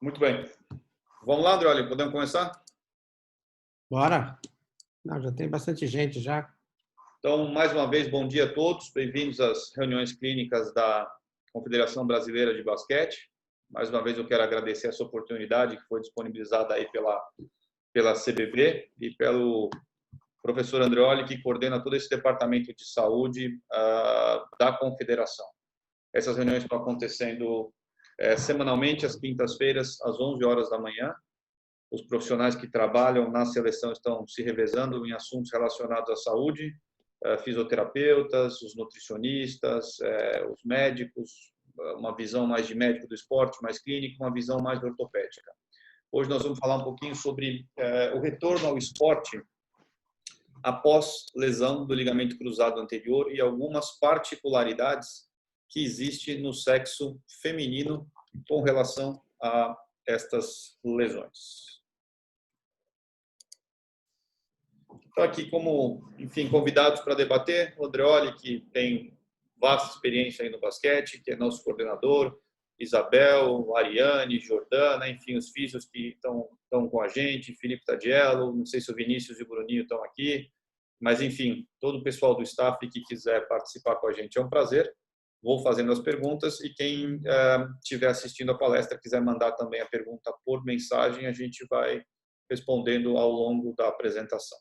Muito bem. Vamos lá, Andreoli, podemos começar? Bora. Não, já tem bastante gente já. Então, mais uma vez, bom dia a todos. Bem-vindos às reuniões clínicas da Confederação Brasileira de Basquete. Mais uma vez, eu quero agradecer essa oportunidade que foi disponibilizada aí pela CBB e pelo professor Andreoli, que coordena todo esse departamento de saúde da Confederação. Essas reuniões estão acontecendo semanalmente, às quintas-feiras, às 11 horas da manhã. Os profissionais que trabalham na seleção estão se revezando em assuntos relacionados à saúde, fisioterapeutas, os nutricionistas, os médicos, uma visão mais de médico do esporte, mais clínica, uma visão mais ortopédica. Hoje nós vamos falar um pouquinho sobre o retorno ao esporte após lesão do ligamento cruzado anterior e algumas particularidades que existem no sexo feminino com relação a estas lesões. Então, aqui como, enfim, convidados para debater, o Andreoli, que tem vasta experiência aí no basquete, que é nosso coordenador, Isabel, Ariane, Jordana, enfim, os físios que estão com a gente, Felipe Tadiello, não sei se o Vinícius e o Bruninho estão aqui, mas, enfim, todo o pessoal do staff que quiser participar com a gente é um prazer. Vou fazendo as perguntas e quem estiver assistindo a palestra quiser mandar também a pergunta por mensagem, a gente vai respondendo ao longo da apresentação.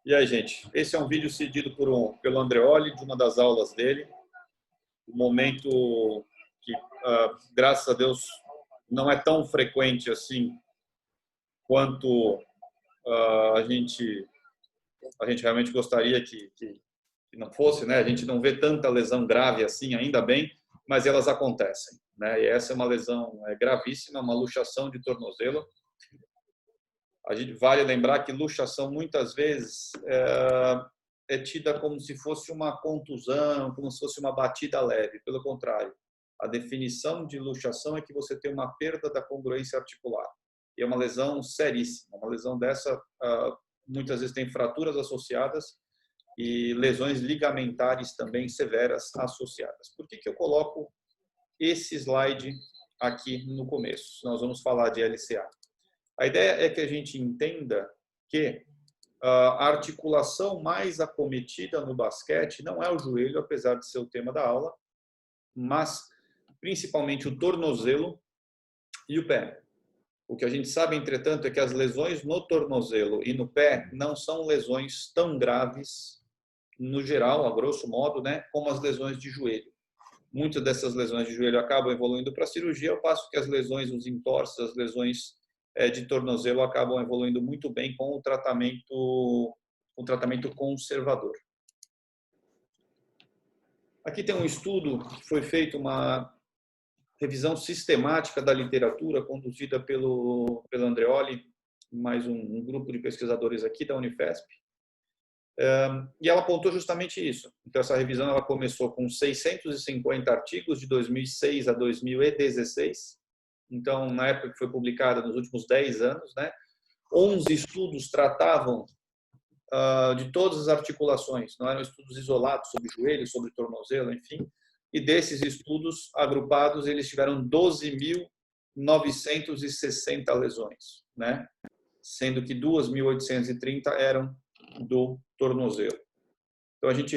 E aí, gente, esse é um vídeo cedido pelo Andreoli, de uma das aulas dele. Um momento que, graças a Deus, não é tão frequente assim quanto a gente realmente gostaria que não fosse, né? A gente não vê tanta lesão grave assim, ainda bem, mas elas acontecem, né? E essa é uma lesão gravíssima, uma luxação de tornozelo. A gente vale lembrar que luxação muitas vezes é tida como se fosse uma contusão, como se fosse uma batida leve. Pelo contrário, a definição de luxação é que você tem uma perda da congruência articular. E é uma lesão seríssima. Uma lesão dessa muitas vezes tem fraturas associadas e lesões ligamentares também severas associadas. Por que eu coloco esse slide aqui no começo? Nós vamos falar de LCA. A ideia é que a gente entenda que a articulação mais acometida no basquete não é o joelho, apesar de ser o tema da aula, mas principalmente o tornozelo e o pé. O que a gente sabe, entretanto, é que as lesões no tornozelo e no pé não são lesões tão graves, no geral, a grosso modo, né, como as lesões de joelho. Muitas dessas lesões de joelho acabam evoluindo para a cirurgia, ao passo que as lesões, os entorses, as lesões de tornozelo acabam evoluindo muito bem com o tratamento conservador. Aqui tem um estudo que foi feito, uma revisão sistemática da literatura conduzida pelo Andreoli, mais um grupo de pesquisadores aqui da Unifesp. E ela apontou justamente isso. Então, essa revisão ela começou com 650 artigos de 2006 a 2016. Então, na época que foi publicada, nos últimos 10 anos, né, 11 estudos tratavam de todas as articulações. Não eram estudos isolados sobre joelho, sobre tornozelo, enfim. E desses estudos agrupados, eles tiveram 12.960 lesões, né? Sendo que 2.830 eram do tornozelo. Então, a gente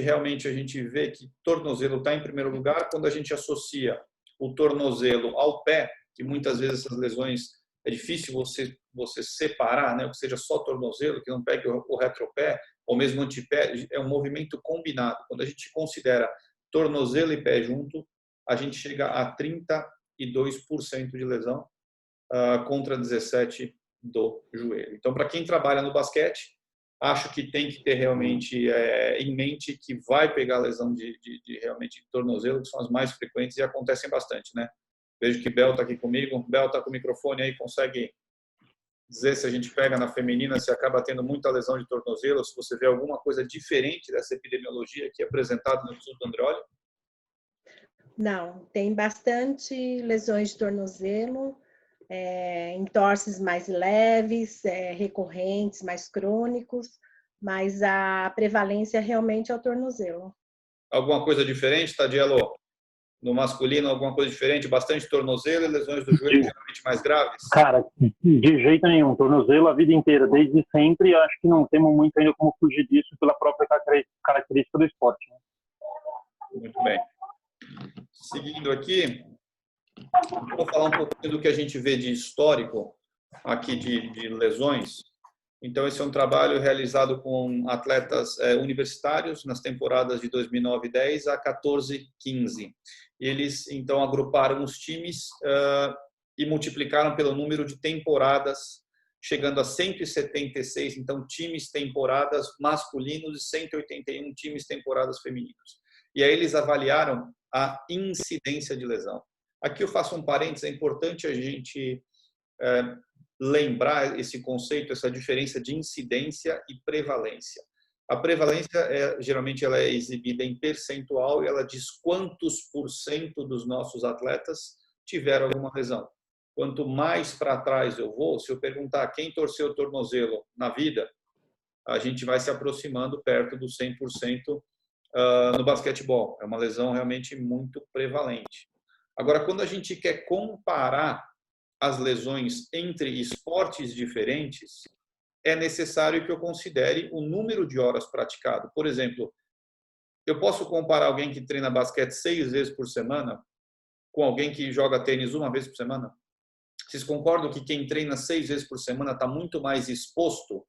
vê que tornozelo está em primeiro lugar quando a gente associa o tornozelo ao pé, que muitas vezes essas lesões é difícil você separar, né? Ou seja, só tornozelo, que não pegue o retropé, ou mesmo antepé, é um movimento combinado. Quando a gente considera tornozelo e pé junto, a gente chega a 32% de lesão contra 17% do joelho. Então, para quem trabalha no basquete, acho que tem que ter realmente em mente que vai pegar lesão de realmente tornozelo, que são as mais frequentes e acontecem bastante, né? Vejo que Bel está aqui comigo. Bel está com o microfone aí, consegue dizer se a gente pega na feminina, se acaba tendo muita lesão de tornozelo, se você vê alguma coisa diferente dessa epidemiologia aqui apresentada no estudo do Andreoli? Não, tem bastante lesões de tornozelo, entorses mais leves, recorrentes, mais crônicos, mas a prevalência realmente é o tornozelo. Alguma coisa diferente, Tadielo? No masculino, alguma coisa diferente? Bastante tornozelo e lesões do joelho geralmente mais graves? Cara, de jeito nenhum. Tornozelo a vida inteira, desde sempre. Acho que não temos muito ainda como fugir disso pela própria característica do esporte. Né? Muito bem. Seguindo aqui, vou falar um pouquinho do que a gente vê de histórico aqui de lesões. Então, esse é um trabalho realizado com atletas universitários nas temporadas de 2009 e 10 a 14 e 15. Eles, então, agruparam os times e multiplicaram pelo número de temporadas, chegando a 176, então, times temporadas masculinos e 181 times temporadas femininos. E aí eles avaliaram a incidência de lesão. Aqui eu faço um parênteses, é importante a gente lembrar esse conceito, essa diferença de incidência e prevalência. A prevalência, geralmente, ela é exibida em percentual e ela diz quantos por cento dos nossos atletas tiveram alguma lesão. Quanto mais para trás eu vou, se eu perguntar quem torceu o tornozelo na vida, a gente vai se aproximando perto do 100% no basquetebol. É uma lesão realmente muito prevalente. Agora, quando a gente quer comparar as lesões entre esportes diferentes, é necessário que eu considere o número de horas praticado. Por exemplo, eu posso comparar alguém que treina basquete 6 vezes por semana com alguém que joga tênis 1 vez por semana? Vocês concordam que quem treina 6 vezes por semana está muito mais exposto?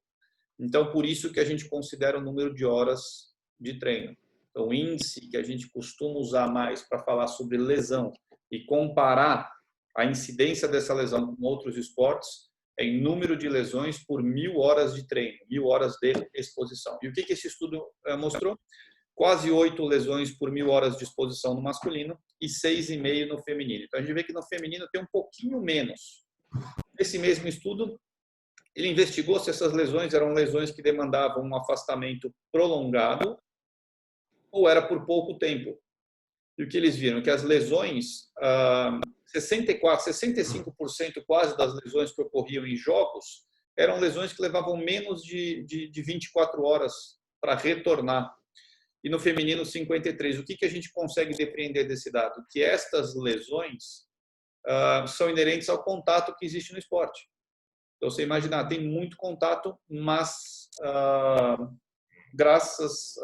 Então, por isso que a gente considera o número de horas de treino. Então, o índice que a gente costuma usar mais para falar sobre lesão e comparar a incidência dessa lesão com outros esportes é em número de lesões por 1.000 horas de treino, 1.000 horas de exposição. E o que esse estudo mostrou? Quase 8 lesões por 1.000 horas de exposição no masculino e 6,5 no feminino. Então, a gente vê que no feminino tem um pouquinho menos. Esse mesmo estudo, ele investigou se essas lesões eram lesões que demandavam um afastamento prolongado ou era por pouco tempo. E o que eles viram? Que as lesões, 65% quase das lesões que ocorriam em jogos, eram lesões que levavam menos de 24 horas para retornar. E no feminino, 53%. O que a gente consegue depreender desse dado? Que estas lesões são inerentes ao contato que existe no esporte. Então, você imaginar, tem muito contato, mas graças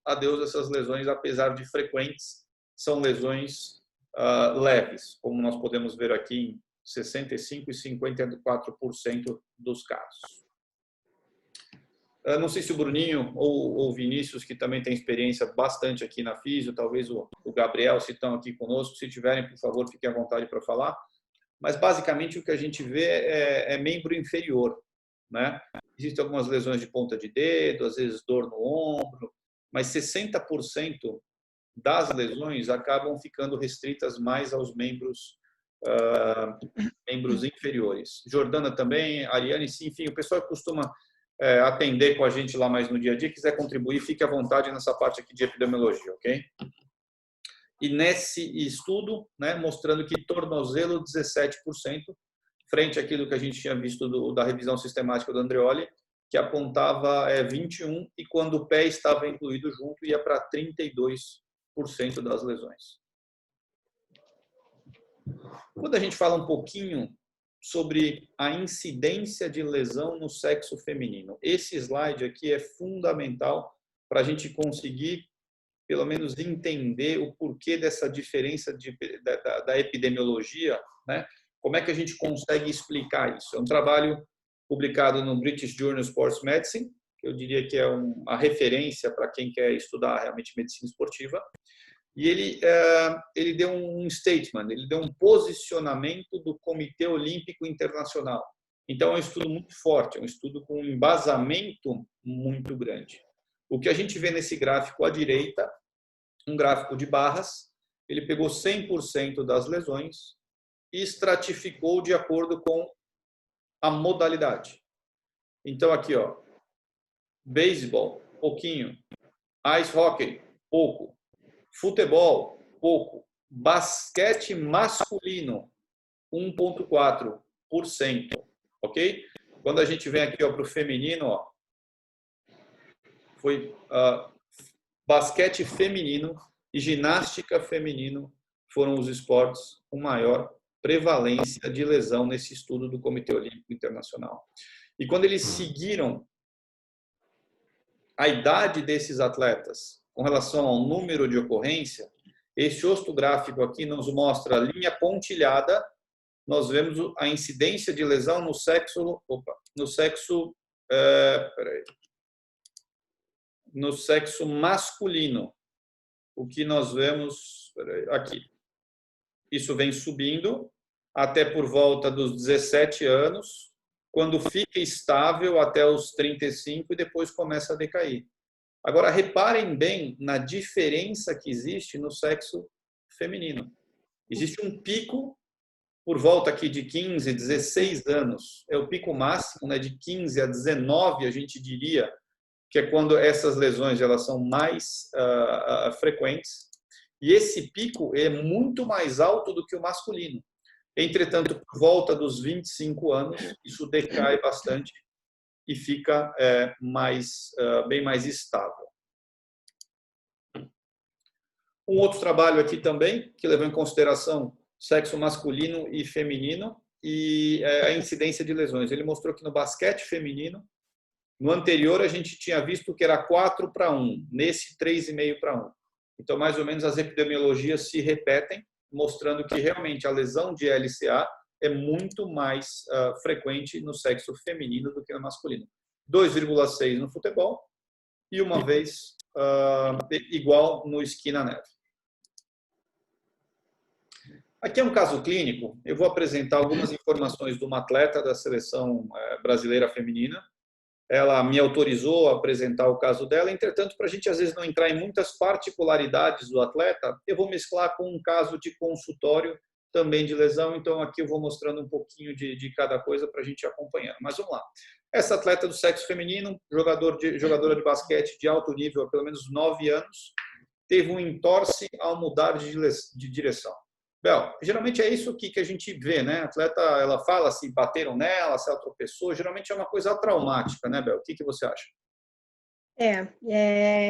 a Deus essas lesões, apesar de frequentes, são lesões leves, como nós podemos ver aqui em 65% e 54% dos casos. Não sei se o Bruninho ou o Vinícius, que também tem experiência bastante aqui na físio, talvez o Gabriel, se estão aqui conosco, se tiverem, por favor, fiquem à vontade para falar. Mas, basicamente, o que a gente vê é membro inferior, né? Existem algumas lesões de ponta de dedo, às vezes dor no ombro, mas 60% das lesões acabam ficando restritas mais aos membros inferiores. Jordana também, Ariane, sim, enfim, o pessoal que costuma atender com a gente lá mais no dia a dia, quiser contribuir, fique à vontade nessa parte aqui de epidemiologia, ok? E nesse estudo, né, mostrando que tornozelo 17%, frente àquilo que a gente tinha visto da revisão sistemática do Andreoli, que apontava 21%, e quando o pé estava incluído junto, ia para 32% das lesões. Quando a gente fala um pouquinho sobre a incidência de lesão no sexo feminino, esse slide aqui é fundamental para a gente conseguir, pelo menos, entender o porquê dessa diferença da epidemiologia, né? Como é que a gente consegue explicar isso? É um trabalho publicado no British Journal of Sports Medicine, que eu diria que é a referência para quem quer estudar realmente medicina esportiva. E ele deu um statement, ele deu um posicionamento do Comitê Olímpico Internacional. Então, é um estudo muito forte, é um estudo com um embasamento muito grande. O que a gente vê nesse gráfico à direita, um gráfico de barras, ele pegou 100% das lesões e estratificou de acordo com a modalidade. Então, aqui, ó, beisebol, pouquinho, ice hockey, pouco, futebol, pouco, basquete masculino, 1,4, ok? Quando a gente vem aqui para o feminino, ó, foi basquete feminino e ginástica feminino foram os esportes com maior prevalência de lesão nesse estudo do Comitê Olímpico Internacional. E quando eles seguiram a idade desses atletas com relação ao número de ocorrência, esse ostográfico aqui nos mostra a linha pontilhada, nós vemos a incidência de lesão no sexo, no sexo masculino. O que nós vemos aqui. Isso vem subindo até por volta dos 17 anos, quando fica estável até os 35 e depois começa a decair. Agora, reparem bem na diferença que existe no sexo feminino. Existe um pico por volta aqui de 15, 16 anos. É o pico máximo, né, de 15 a 19, a gente diria, que é quando essas lesões elas são mais frequentes. E esse pico é muito mais alto do que o masculino. Entretanto, por volta dos 25 anos, isso decai bastante e fica bem mais estável. Um outro trabalho aqui também, que levou em consideração sexo masculino e feminino e a incidência de lesões. Ele mostrou que no basquete feminino, no anterior a gente tinha visto que era 4-1, nesse 3,5-1. Então, mais ou menos, as epidemiologias se repetem, mostrando que realmente a lesão de LCA é muito mais frequente no sexo feminino do que no masculino. 2,6 no futebol e uma vez igual no esqui na neve. Aqui é um caso clínico. Eu vou apresentar algumas informações de uma atleta da seleção brasileira feminina. Ela me autorizou a apresentar o caso dela. Entretanto, para a gente às vezes não entrar em muitas particularidades do atleta, eu vou mesclar com um caso de consultório também de lesão. Então, aqui eu vou mostrando um pouquinho de cada coisa para a gente acompanhar. Mas vamos lá. Essa atleta do sexo feminino, jogadora de basquete de alto nível há pelo menos 9 anos, teve um entorse ao mudar de direção. Bel, geralmente é isso que a gente vê, né? A atleta, ela fala se bateram nela, se ela tropeçou, geralmente é uma coisa traumática, né, Bel? O que você acha?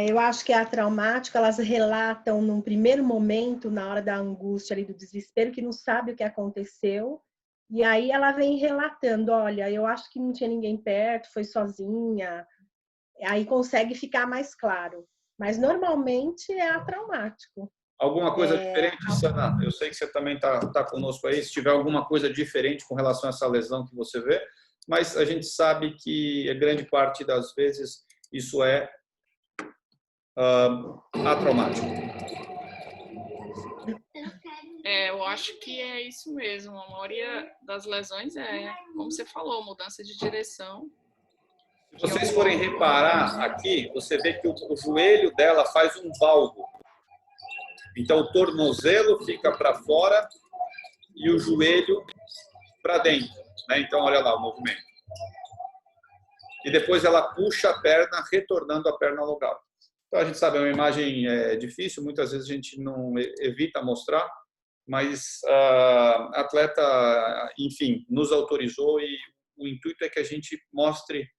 Eu acho que a traumática, elas relatam num primeiro momento, na hora da angústia ali, do desespero, que não sabe o que aconteceu, e aí ela vem relatando, olha, eu acho que não tinha ninguém perto, foi sozinha, aí consegue ficar mais claro. Mas normalmente é atraumático. Alguma coisa diferente, Sana? Eu sei que você também tá conosco aí. Se tiver alguma coisa diferente com relação a essa lesão que você vê, mas a gente sabe que a grande parte das vezes isso é atraumático. Eu acho que é isso mesmo. A maioria das lesões como você falou, mudança de direção. Se vocês forem reparar aqui, você vê que o joelho dela faz um valgo. Então, o tornozelo fica para fora e o joelho para dentro, né? Então, olha lá o movimento. E depois ela puxa a perna, retornando a perna ao lugar. Então, a gente sabe, é uma imagem difícil, muitas vezes a gente não evita mostrar, mas a atleta, enfim, nos autorizou e o intuito é que a gente mostre,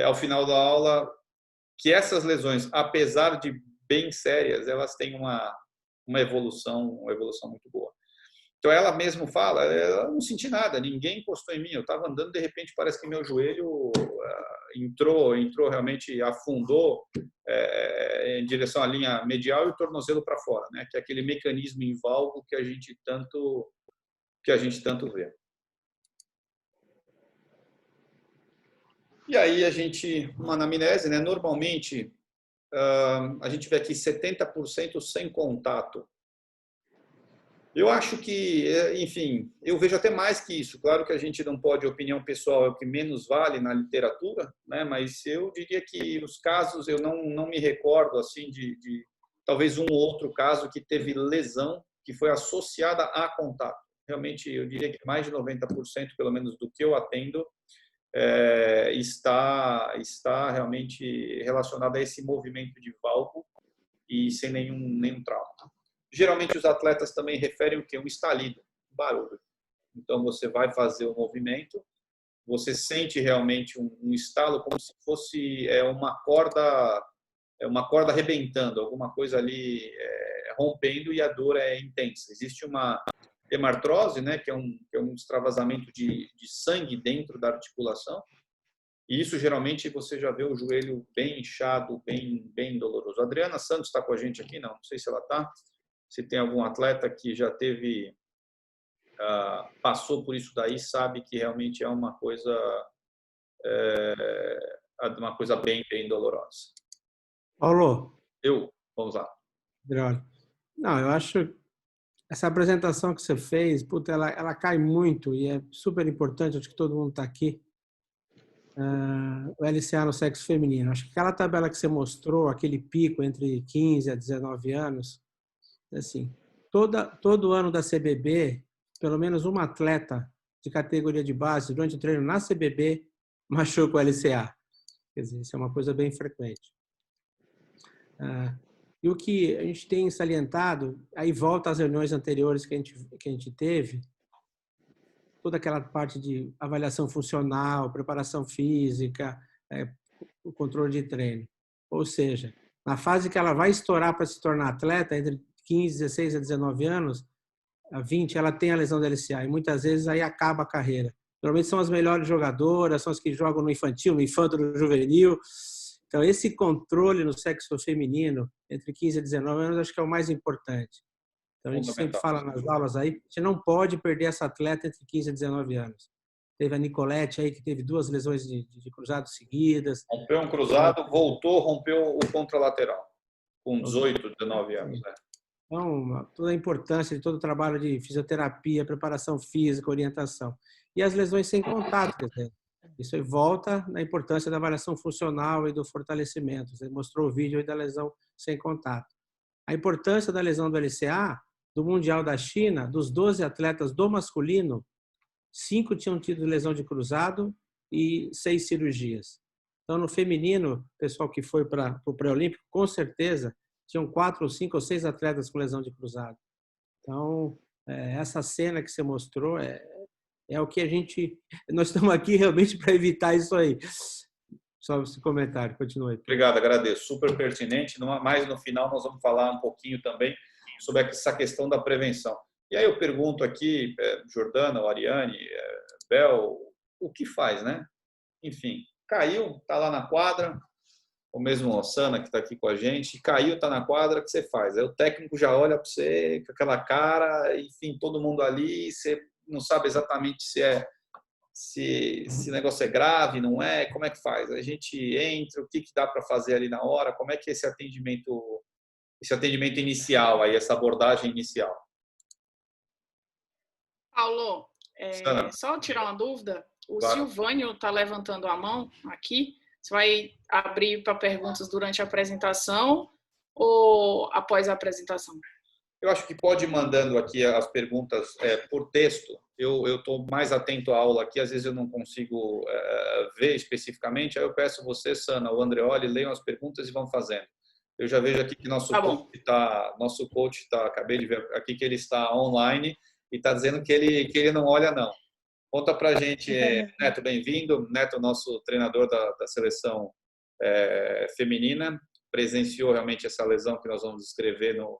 ao final da aula, que essas lesões, apesar de bem sérias, elas têm uma evolução muito boa. Então ela mesmo fala, eu não senti nada, ninguém encostou em mim, eu estava andando, de repente parece que meu joelho entrou realmente, afundou em direção à linha medial e o tornozelo para fora, né? Que é aquele mecanismo em valgo que a gente tanto vê. E aí uma anamnese, né? Normalmente a gente vê aqui 70% sem contato. Eu acho que, enfim, eu vejo até mais que isso. Claro que a gente não pode, opinião pessoal é o que menos vale na literatura, né? Mas eu diria que os casos, eu não me recordo assim de talvez um ou outro caso que teve lesão que foi associada a contato. Realmente, eu diria que mais de 90%, pelo menos do que eu atendo, está realmente relacionado a esse movimento de valgo e sem nenhum trauma. Geralmente os atletas também referem o quê? Um estalido, um barulho. Então, você vai fazer o movimento, você sente realmente um estalo como se fosse uma corda arrebentando, alguma coisa ali rompendo e a dor é intensa. Existe uma hemartrose, né, que é um extravasamento de sangue dentro da articulação. E isso geralmente você já vê o joelho bem inchado, bem doloroso. A Adriana Santos está com a gente aqui, não sei se ela está. Se tem algum atleta que já teve, passou por isso daí, sabe que realmente é uma coisa bem dolorosa. Paulo, Vamos lá. Adriano. Não, eu acho essa apresentação que você fez, puta, ela cai muito e é super importante, acho que todo mundo está aqui. O LCA no sexo feminino. Acho que aquela tabela que você mostrou, aquele pico entre 15 a 19 anos, assim, todo ano da CBB, pelo menos uma atleta de categoria de base, durante o treino na CBB, machuca o LCA. Quer dizer, isso é uma coisa bem frequente. E o que a gente tem salientado, aí volta às reuniões anteriores que a gente teve, toda aquela parte de avaliação funcional, preparação física, o controle de treino. Ou seja, na fase que ela vai estourar para se tornar atleta, entre 15, 16 a 19 anos, a 20, ela tem a lesão da LCA e muitas vezes aí acaba a carreira. Normalmente são as melhores jogadoras, são as que jogam no infantil, no infanto, no juvenil. Então, esse controle no sexo feminino, entre 15 e 19 anos, acho que é o mais importante. Então, a gente sempre fala nas aulas aí, você não pode perder essa atleta entre 15 e 19 anos. Teve a Nicolete aí, que teve 2 lesões de cruzado seguidas. Rompeu um cruzado, voltou, rompeu o contralateral, com 18, 19 anos. Né? Então, toda a importância de todo o trabalho de fisioterapia, preparação física, orientação. E as lesões sem contato, quer dizer, isso aí volta na importância da avaliação funcional e do fortalecimento. Você mostrou o vídeo aí da lesão sem contato. A importância da lesão do LCA, do Mundial da China, dos 12 atletas do masculino, 5 tinham tido lesão de cruzado e 6 cirurgias. Então, no feminino, o pessoal que foi para o pré-olímpico, com certeza, tinham 4 ou 5 ou 6 atletas com lesão de cruzado. Então, essa cena que você mostrou é o que a gente... Nós estamos aqui realmente para evitar isso aí. Só esse comentário, continue. Obrigado, agradeço. Super pertinente. Mas no final nós vamos falar um pouquinho também sobre essa questão da prevenção. E aí eu pergunto aqui, Jordana, Ariane, Bel, o que faz, né? Enfim, caiu, está lá na quadra, o mesmo Sana que está aqui com a gente, caiu, está na quadra, o que você faz? Aí o técnico já olha para você com aquela cara, enfim, todo mundo ali, você não sabe exatamente se esse negócio é grave, não é, como é que faz? A gente entra, o que dá para fazer ali na hora, como é que é esse atendimento inicial, aí, essa abordagem inicial? Paulo, só tirar uma dúvida, Claro. Silvânio está levantando a mão aqui, você vai abrir para perguntas durante a apresentação ou após a apresentação? Eu acho que pode ir mandando aqui as perguntas por texto. Eu estou mais atento à aula aqui, às vezes eu não consigo ver especificamente, aí eu peço você, Sana, o Andreoli, leiam as perguntas e vão fazendo. Eu já vejo aqui que nosso coach está, acabei de ver aqui que ele está online e está dizendo que ele não olha, não. Conta para a gente, Neto, bem-vindo. Neto, nosso treinador da seleção feminina, presenciou realmente essa lesão que nós vamos descrever no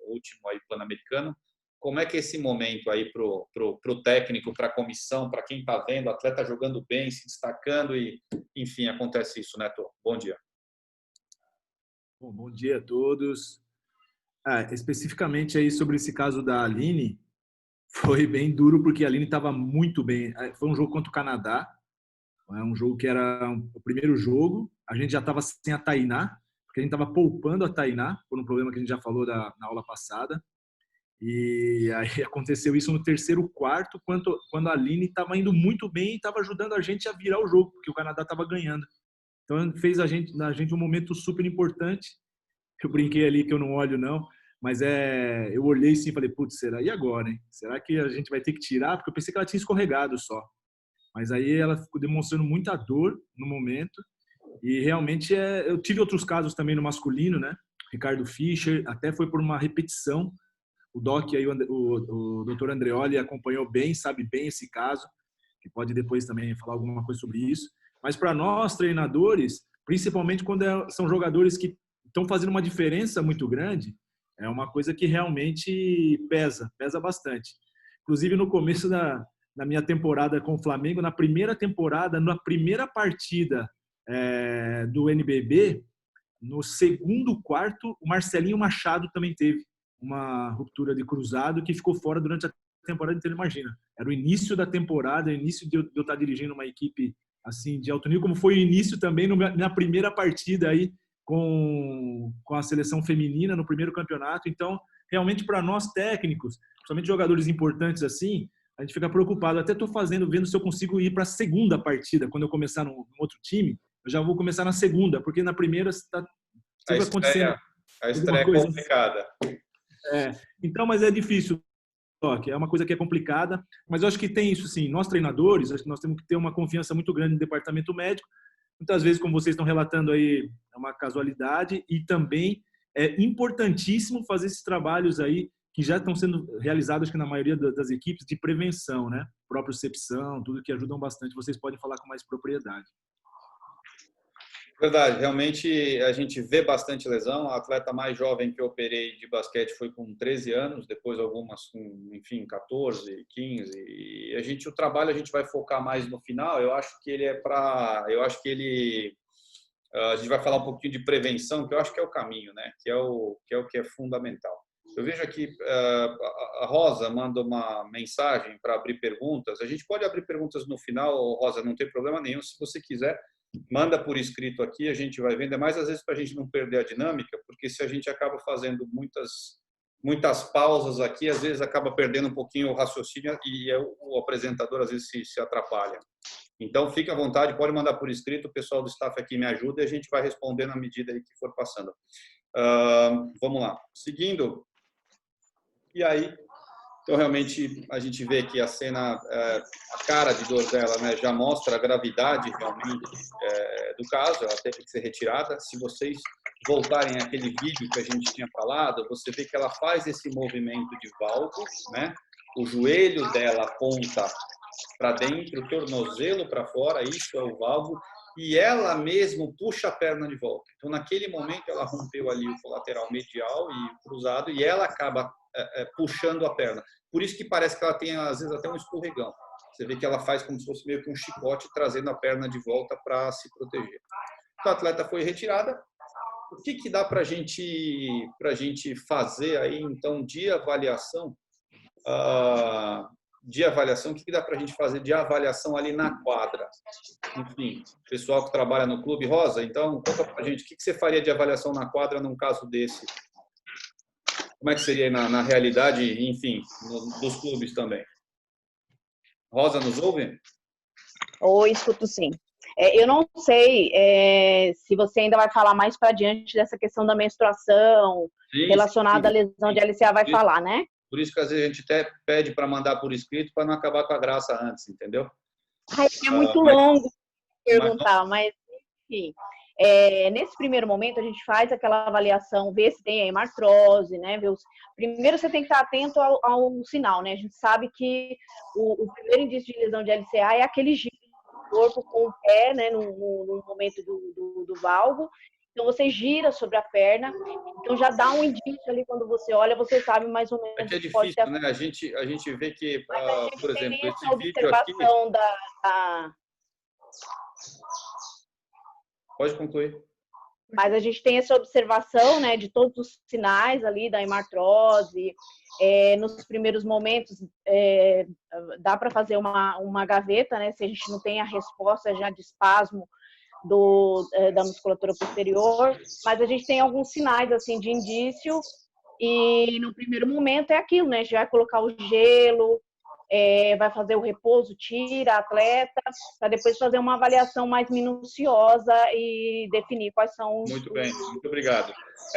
último aí Pan-Americano. Como é que é esse momento aí pro técnico, para a comissão, para quem está vendo, atleta jogando bem, se destacando e, enfim, acontece isso, Neto? Bom dia. Bom dia a todos. Especificamente aí sobre esse caso da Aline, foi bem duro porque a Aline estava muito bem. Foi um jogo contra o Canadá, um jogo que era o primeiro jogo. A gente já estava sem a Tainá, porque a gente estava poupando a Tainá, por um problema que a gente já falou na aula passada. E aí aconteceu isso no terceiro quarto, quando a Aline estava indo muito bem e estava ajudando a gente a virar o jogo, porque o Canadá estava ganhando. Então fez a gente um momento super importante. Eu brinquei ali que eu não olho não, mas eu olhei sim e falei, putz, será? E agora, hein? Será que a gente vai ter que tirar? Porque eu pensei que ela tinha escorregado só. Mas aí ela ficou demonstrando muita dor no momento. E realmente eu tive outros casos também no masculino, né? Ricardo Fischer, até foi por uma repetição. O Doc, aí, o Dr. Andreoli acompanhou bem, sabe bem esse caso, que pode depois também falar alguma coisa sobre isso. Mas para nós, treinadores, principalmente quando são jogadores que estão fazendo uma diferença muito grande, é uma coisa que realmente pesa bastante. Inclusive, no começo da minha temporada com o Flamengo, na primeira temporada, na primeira partida do NBB, no segundo quarto, o Marcelinho Machado também teve uma ruptura de cruzado que ficou fora durante a temporada inteira, imagina. Era o início da temporada, o início de eu estar dirigindo uma equipe assim de alto nível, como foi o início também na primeira partida aí com a seleção feminina no primeiro campeonato. Então, realmente para nós técnicos, principalmente jogadores importantes assim, a gente fica preocupado. Até estou vendo se eu consigo ir para a segunda partida, quando eu começar no outro time, eu já vou começar na segunda, porque na primeira está sempre acontecendo. A estreia é complicada. Então, mas é difícil. É uma coisa que é complicada, mas eu acho que tem isso sim. Nós treinadores, acho que nós temos que ter uma confiança muito grande no departamento médico. Muitas vezes, como vocês estão relatando aí, é uma casualidade, e também é importantíssimo fazer esses trabalhos aí que já estão sendo realizados, acho que na maioria das equipes, de prevenção, né? Propriocepção, tudo que ajudam bastante. Vocês podem falar com mais propriedade. Verdade, realmente a gente vê bastante lesão. A atleta mais jovem que eu operei de basquete foi com 13 anos, depois algumas com, enfim, 14, 15. E o trabalho a gente vai focar mais no final. Eu acho que a gente vai falar um pouquinho de prevenção, que eu acho que é o caminho, né? Que é o que é fundamental. Eu vejo aqui a Rosa manda uma mensagem para abrir perguntas. A gente pode abrir perguntas no final, Rosa, não tem problema nenhum. Se você quiser, manda por escrito aqui, a gente vai vendo. É mais às vezes para a gente não perder a dinâmica, porque se a gente acaba fazendo muitas pausas aqui, às vezes acaba perdendo um pouquinho o raciocínio e o apresentador às vezes se atrapalha. Então, fique à vontade, pode mandar por escrito, o pessoal do staff aqui me ajuda e a gente vai responder na medida aí que for passando. Vamos lá. Seguindo. E aí, então, realmente, a gente vê que a cena, a cara de dor dela, né, já mostra a gravidade, realmente, do caso. Ela teve que ser retirada. Se vocês voltarem àquele vídeo que a gente tinha falado, você vê que ela faz esse movimento de valgo, né? O joelho dela aponta para dentro, o tornozelo para fora, isso é o valgo, e ela mesmo puxa a perna de volta. Então, naquele momento, ela rompeu ali o colateral medial e o cruzado, e ela acaba puxando a perna. Por isso que parece que ela tem, às vezes, até um escorregão. Você vê que ela faz como se fosse meio que um chicote, trazendo a perna de volta para se proteger. Então, a atleta foi retirada. O que dá para a gente fazer aí, então, de avaliação? O que dá para a gente fazer de avaliação ali na quadra? Enfim, pessoal que trabalha no clube. Rosa, então, conta para a gente, o que você faria de avaliação na quadra num caso desse? Como é que seria na realidade, enfim, dos clubes também? Rosa, nos ouve? Oi, escuto sim. Eu não sei se você ainda vai falar mais para diante dessa questão da menstruação relacionada à lesão de LCA, vai falar, né? Por isso que às vezes a gente até pede para mandar por escrito para não acabar com a graça antes, entendeu? É muito longo perguntar, mas enfim. Nesse primeiro momento, a gente faz aquela avaliação, vê se tem hemartrose, né? Primeiro, você tem que estar atento ao sinal, né? A gente sabe que o primeiro indício de lesão de LCA é aquele giro do corpo com o pé, né? No momento do valgo. Então, você gira sobre a perna. Então, já dá um indício ali, quando você olha, você sabe mais ou menos. É que é difícil, né? A gente vê que, por exemplo, esse vídeo aqui... Pode concluir. Mas a gente tem essa observação, né, de todos os sinais ali da hemartrose. Nos primeiros momentos, dá para fazer uma gaveta, né, se a gente não tem a resposta já de espasmo da musculatura posterior. Mas a gente tem alguns sinais, assim, de indício. E no primeiro momento é aquilo, né, a gente vai colocar o gelo, vai fazer o repouso, tira a atleta, para depois fazer uma avaliação mais minuciosa e definir quais são os... Muito bem, muito obrigado.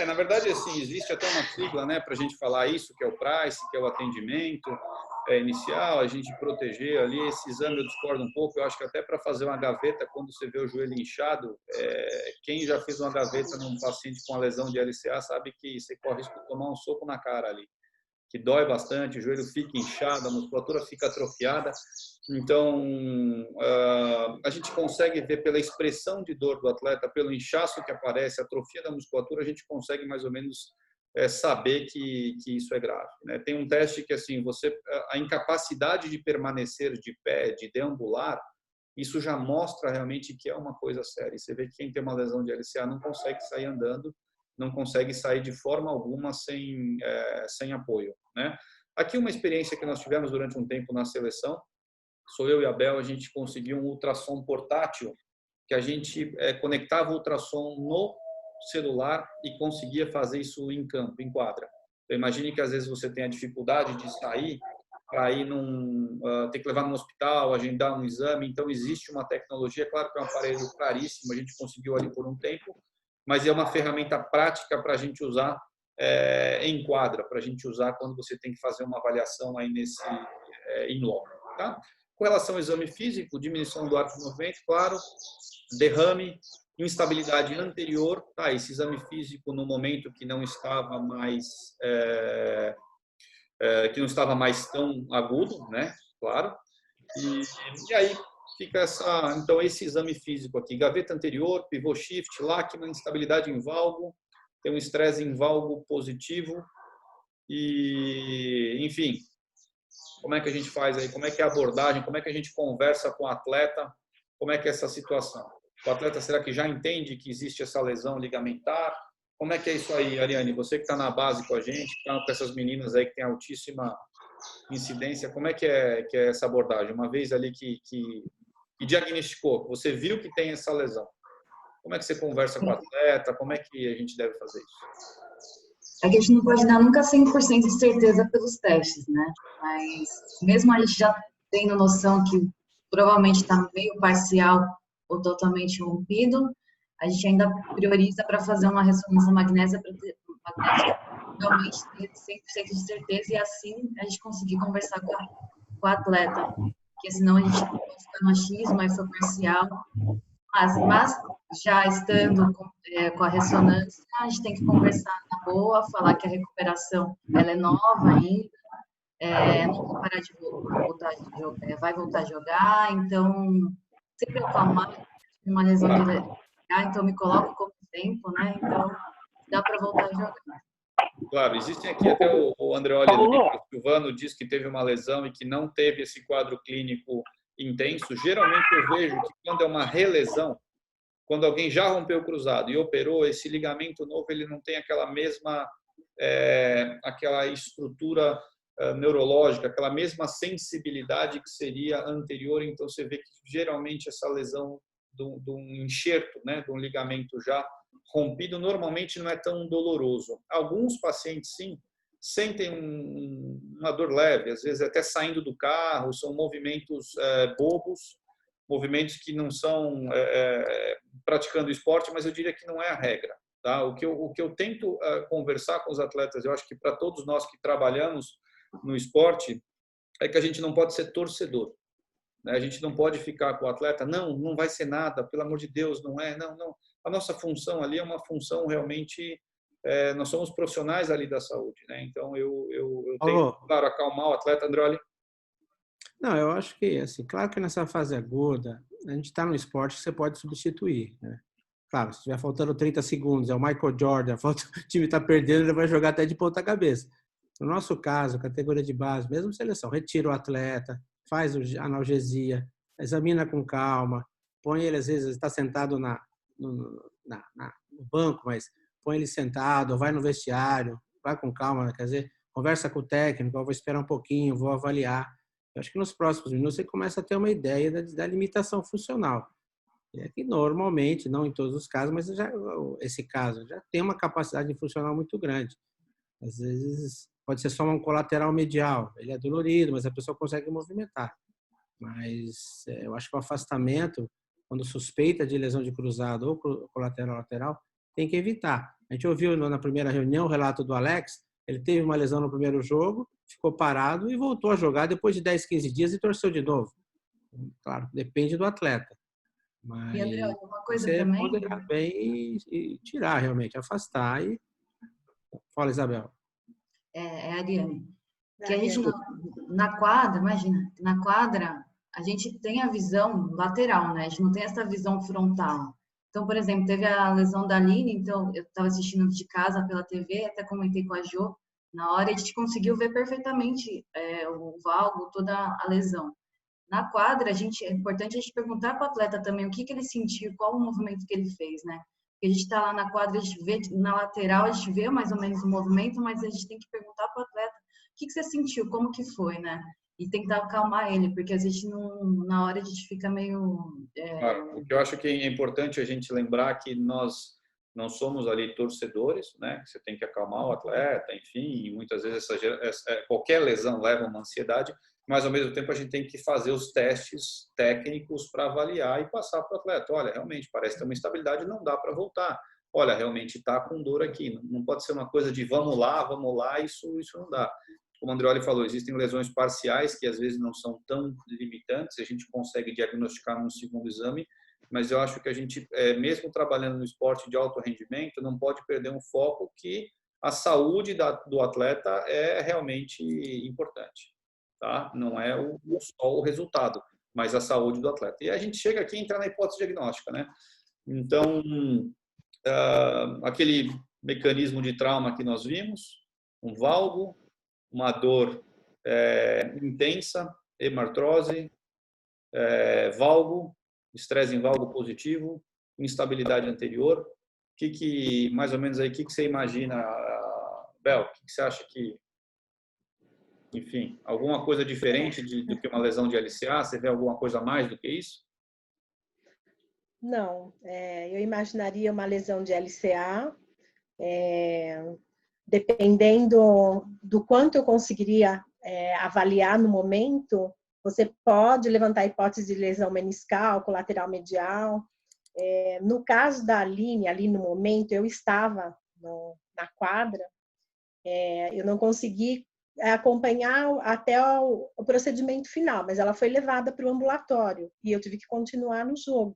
Na verdade, assim, existe até uma sigla, né, para a gente falar isso, que é o price, que é o atendimento inicial, a gente proteger ali. Esse exame eu discordo um pouco, eu acho que até para fazer uma gaveta, quando você vê o joelho inchado, quem já fez uma gaveta num paciente com a lesão de LCA sabe que você corre risco de tomar um soco na cara ali. que dói bastante, o joelho fica inchado, a musculatura fica atrofiada. Então, a gente consegue ver pela expressão de dor do atleta, pelo inchaço que aparece, a atrofia da musculatura, a gente consegue mais ou menos saber que isso é grave, né? Tem um teste que, assim, a incapacidade de permanecer de pé, de deambular, isso já mostra realmente que é uma coisa séria. Você vê que quem tem uma lesão de LCA não consegue sair andando, não consegue sair de forma alguma sem apoio, né? Aqui uma experiência que nós tivemos durante um tempo na seleção, sou eu e a Bel, a gente conseguiu um ultrassom portátil, que a gente conectava o ultrassom no celular e conseguia fazer isso em campo, em quadra. Então, imagine que às vezes você tem a dificuldade de sair para ir ter que levar no hospital, agendar um exame. Então, existe uma tecnologia, claro que é um aparelho caríssimo, a gente conseguiu ali por um tempo, mas é uma ferramenta prática para a gente usar em quadra, para a gente usar quando você tem que fazer uma avaliação aí in loco, tá? Com relação ao exame físico, diminuição do arco de movimento, claro, derrame, instabilidade anterior, tá? Esse exame físico no momento que não estava mais tão agudo, né? Claro. E aí fica então esse exame físico aqui, gaveta anterior, pivô shift, Lachman, instabilidade em valgo, tem um estresse em valgo positivo e, enfim, como é que a gente faz aí? Como é que é a abordagem? Como é que a gente conversa com o atleta? Como é que é essa situação? O atleta, será que já entende que existe essa lesão ligamentar? Como é que é isso aí, Ariane? Você que está na base com a gente, que está com essas meninas aí que tem altíssima incidência, como é que é essa abordagem? Uma vez ali que diagnosticou, você viu que tem essa lesão, como é que você conversa com o atleta? Como é que a gente deve fazer isso? É que a gente não pode dar nunca 100% de certeza pelos testes, né? Mas mesmo a gente já tendo noção que provavelmente está meio parcial ou totalmente rompido, a gente ainda prioriza para fazer uma ressonância magnética para realmente ter 100% de certeza e assim a gente conseguir conversar com o atleta. Porque senão a gente pode ficar no achismo, aí foi parcial. Mas já estando com a ressonância, a gente tem que conversar na boa, falar que a recuperação ela é nova ainda, não vai parar de voltar a jogar, vai voltar a jogar, então sempre acalmar uma lesão de então me coloco como tempo, né? Então dá para voltar a jogar. Claro, existem aqui até o Andreoli, o Silvano diz que teve uma lesão e que não teve esse quadro clínico intenso. Geralmente eu vejo que quando é uma relesão, quando alguém já rompeu o cruzado e operou, esse ligamento novo ele não tem aquela mesma aquela estrutura neurológica, aquela mesma sensibilidade que seria anterior. Então você vê que geralmente essa lesão de um enxerto, né, de um ligamento já rompido, normalmente não é tão doloroso. Alguns pacientes, sim, sentem uma dor leve, às vezes até saindo do carro, são movimentos bobos, movimentos que não são praticando esporte, mas eu diria que não é a regra. Tá? O que eu tento conversar com os atletas, eu acho que para todos nós que trabalhamos no esporte, é que a gente não pode ser torcedor. Né? A gente não pode ficar com o atleta, não vai ser nada, pelo amor de Deus, não. A nossa função ali é uma função realmente, nós somos profissionais ali da saúde, né? Então eu tenho, claro, acalmar o atleta. Andreoli? Não, eu acho que, assim, claro que nessa fase aguda, a gente está no esporte que você pode substituir, né? Claro, se estiver faltando 30 segundos, é o Michael Jordan, o time está perdendo, ele vai jogar até de ponta cabeça. No nosso caso, categoria de base, mesmo seleção, retira o atleta, faz a analgesia, examina com calma, põe ele, às vezes, está sentado no banco, mas põe ele sentado, vai no vestiário, vai com calma, quer dizer, conversa com o técnico, eu vou esperar um pouquinho, vou avaliar. Eu acho que nos próximos minutos você começa a ter uma ideia da limitação funcional. É que normalmente, não em todos os casos, mas esse caso já tem uma capacidade funcional muito grande. Às vezes pode ser só um colateral medial, ele é dolorido, mas a pessoa consegue movimentar. Mas eu acho que o afastamento, quando suspeita de lesão de cruzado ou colateral lateral, tem que evitar. A gente ouviu na primeira reunião o relato do Alex, ele teve uma lesão no primeiro jogo, ficou parado e voltou a jogar depois de 10, 15 dias e torceu de novo. Claro, depende do atleta. Mas e André, uma coisa você também, ponderar bem e tirar realmente, afastar. Fala, Isabel. Ariane. Que a gente, na quadra, imagina, na quadra, a gente tem a visão lateral, né? A gente não tem essa visão frontal. Então, por exemplo, teve a lesão da Aline, então eu estava assistindo de casa pela TV, até comentei com a Jo, na hora a gente conseguiu ver perfeitamente o valgo, toda a lesão. Na quadra, é importante a gente perguntar para o atleta também o que ele sentiu, qual o movimento que ele fez, né? Porque a gente está lá na quadra, a gente vê na lateral, a gente vê mais ou menos o movimento, mas a gente tem que perguntar para o atleta o que você sentiu, como que foi, né? E tentar acalmar ele, porque às vezes na hora a gente fica meio... O que eu acho que é importante a gente lembrar que nós não somos ali torcedores, né? Você tem que acalmar o atleta, enfim, e muitas vezes qualquer lesão leva uma ansiedade, mas ao mesmo tempo a gente tem que fazer os testes técnicos para avaliar e passar para o atleta. Olha, realmente parece ter uma instabilidade, não dá para voltar. Olha, realmente está com dor aqui. Não pode ser uma coisa de vamos lá, isso não dá. Como o Andreoli falou, existem lesões parciais que às vezes não são tão limitantes, a gente consegue diagnosticar num segundo exame, mas eu acho que a gente, mesmo trabalhando no esporte de alto rendimento, não pode perder um foco que a saúde do atleta é realmente importante. Tá? Não é só o resultado, mas a saúde do atleta. E a gente chega aqui a entrar na hipótese diagnóstica, né? Então, aquele mecanismo de trauma que nós vimos, um valgo, uma dor intensa, hemartrose, valgo, estresse em valgo positivo, instabilidade anterior. Mais ou menos aí, o que você imagina, Bel? O que você acha que, enfim, alguma coisa diferente do que uma lesão de LCA? Você vê alguma coisa a mais do que isso? Não, eu imaginaria uma lesão de LCA, dependendo do quanto eu conseguiria avaliar no momento, você pode levantar a hipótese de lesão meniscal, colateral medial. No caso da Aline, ali no momento, eu estava na quadra, eu não consegui acompanhar até o procedimento final, mas ela foi levada para o ambulatório e eu tive que continuar no jogo.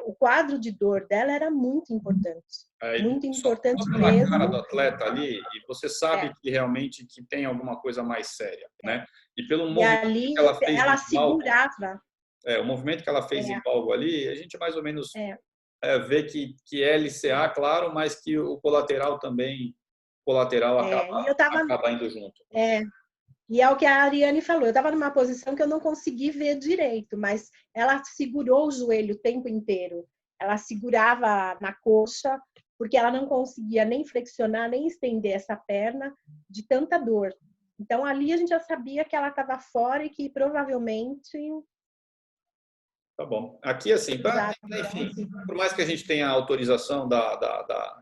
O quadro de dor dela era muito importante. Muito importante mesmo. Na cara do atleta ali, e você sabe que realmente que tem alguma coisa mais séria, né? E pelo movimento ali, que ela fez ela segurava. o movimento que ela fez em valgo ali, a gente mais ou menos vê que é LCA, claro, mas que o colateral também, acaba indo junto. E é o que a Ariane falou, eu estava numa posição que eu não consegui ver direito, mas ela segurou o joelho o tempo inteiro. Ela segurava na coxa, porque ela não conseguia nem flexionar, nem estender essa perna de tanta dor. Então, ali a gente já sabia que ela estava fora e que provavelmente... Tá bom. Aqui, assim, enfim, por mais que a gente tenha a autorização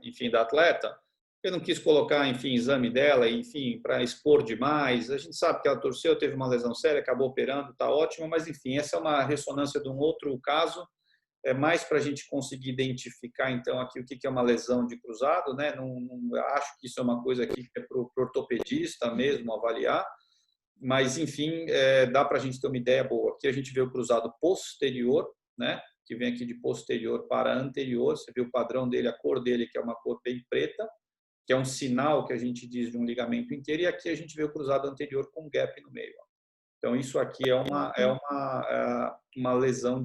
enfim, da atleta, eu não quis colocar, enfim, exame dela, enfim, para expor demais. A gente sabe que ela torceu, teve uma lesão séria, acabou operando, está ótima, mas, enfim, essa é uma ressonância de um outro caso. É mais para a gente conseguir identificar, então, aqui o que é uma lesão de cruzado, né? Não acho que isso é uma coisa aqui que é para o ortopedista mesmo avaliar, mas, enfim, dá para a gente ter uma ideia boa. Aqui a gente vê o cruzado posterior, né? Que vem aqui de posterior para anterior. Você vê o padrão dele, a cor dele, que é uma cor bem preta, que é um sinal que a gente diz de um ligamento inteiro, e aqui a gente vê o cruzado anterior com gap no meio. Então, isso aqui é uma lesão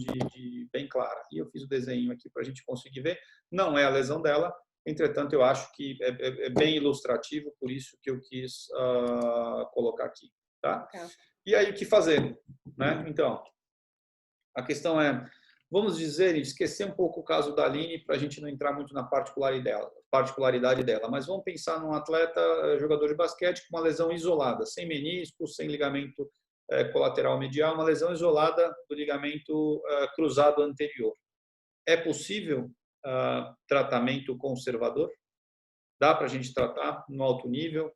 bem clara. E eu fiz o desenho aqui para a gente conseguir ver. Não é a lesão dela, entretanto, eu acho que é bem ilustrativo, por isso que eu quis colocar aqui. Tá? E aí, o que fazer? Né? Então, a questão é, vamos dizer, esquecer um pouco o caso da Aline para a gente não entrar muito na particularidade dela, mas vamos pensar num atleta, jogador de basquete, com uma lesão isolada, sem menisco, sem ligamento colateral medial, uma lesão isolada do ligamento cruzado anterior. É possível tratamento conservador? Dá para a gente tratar no alto nível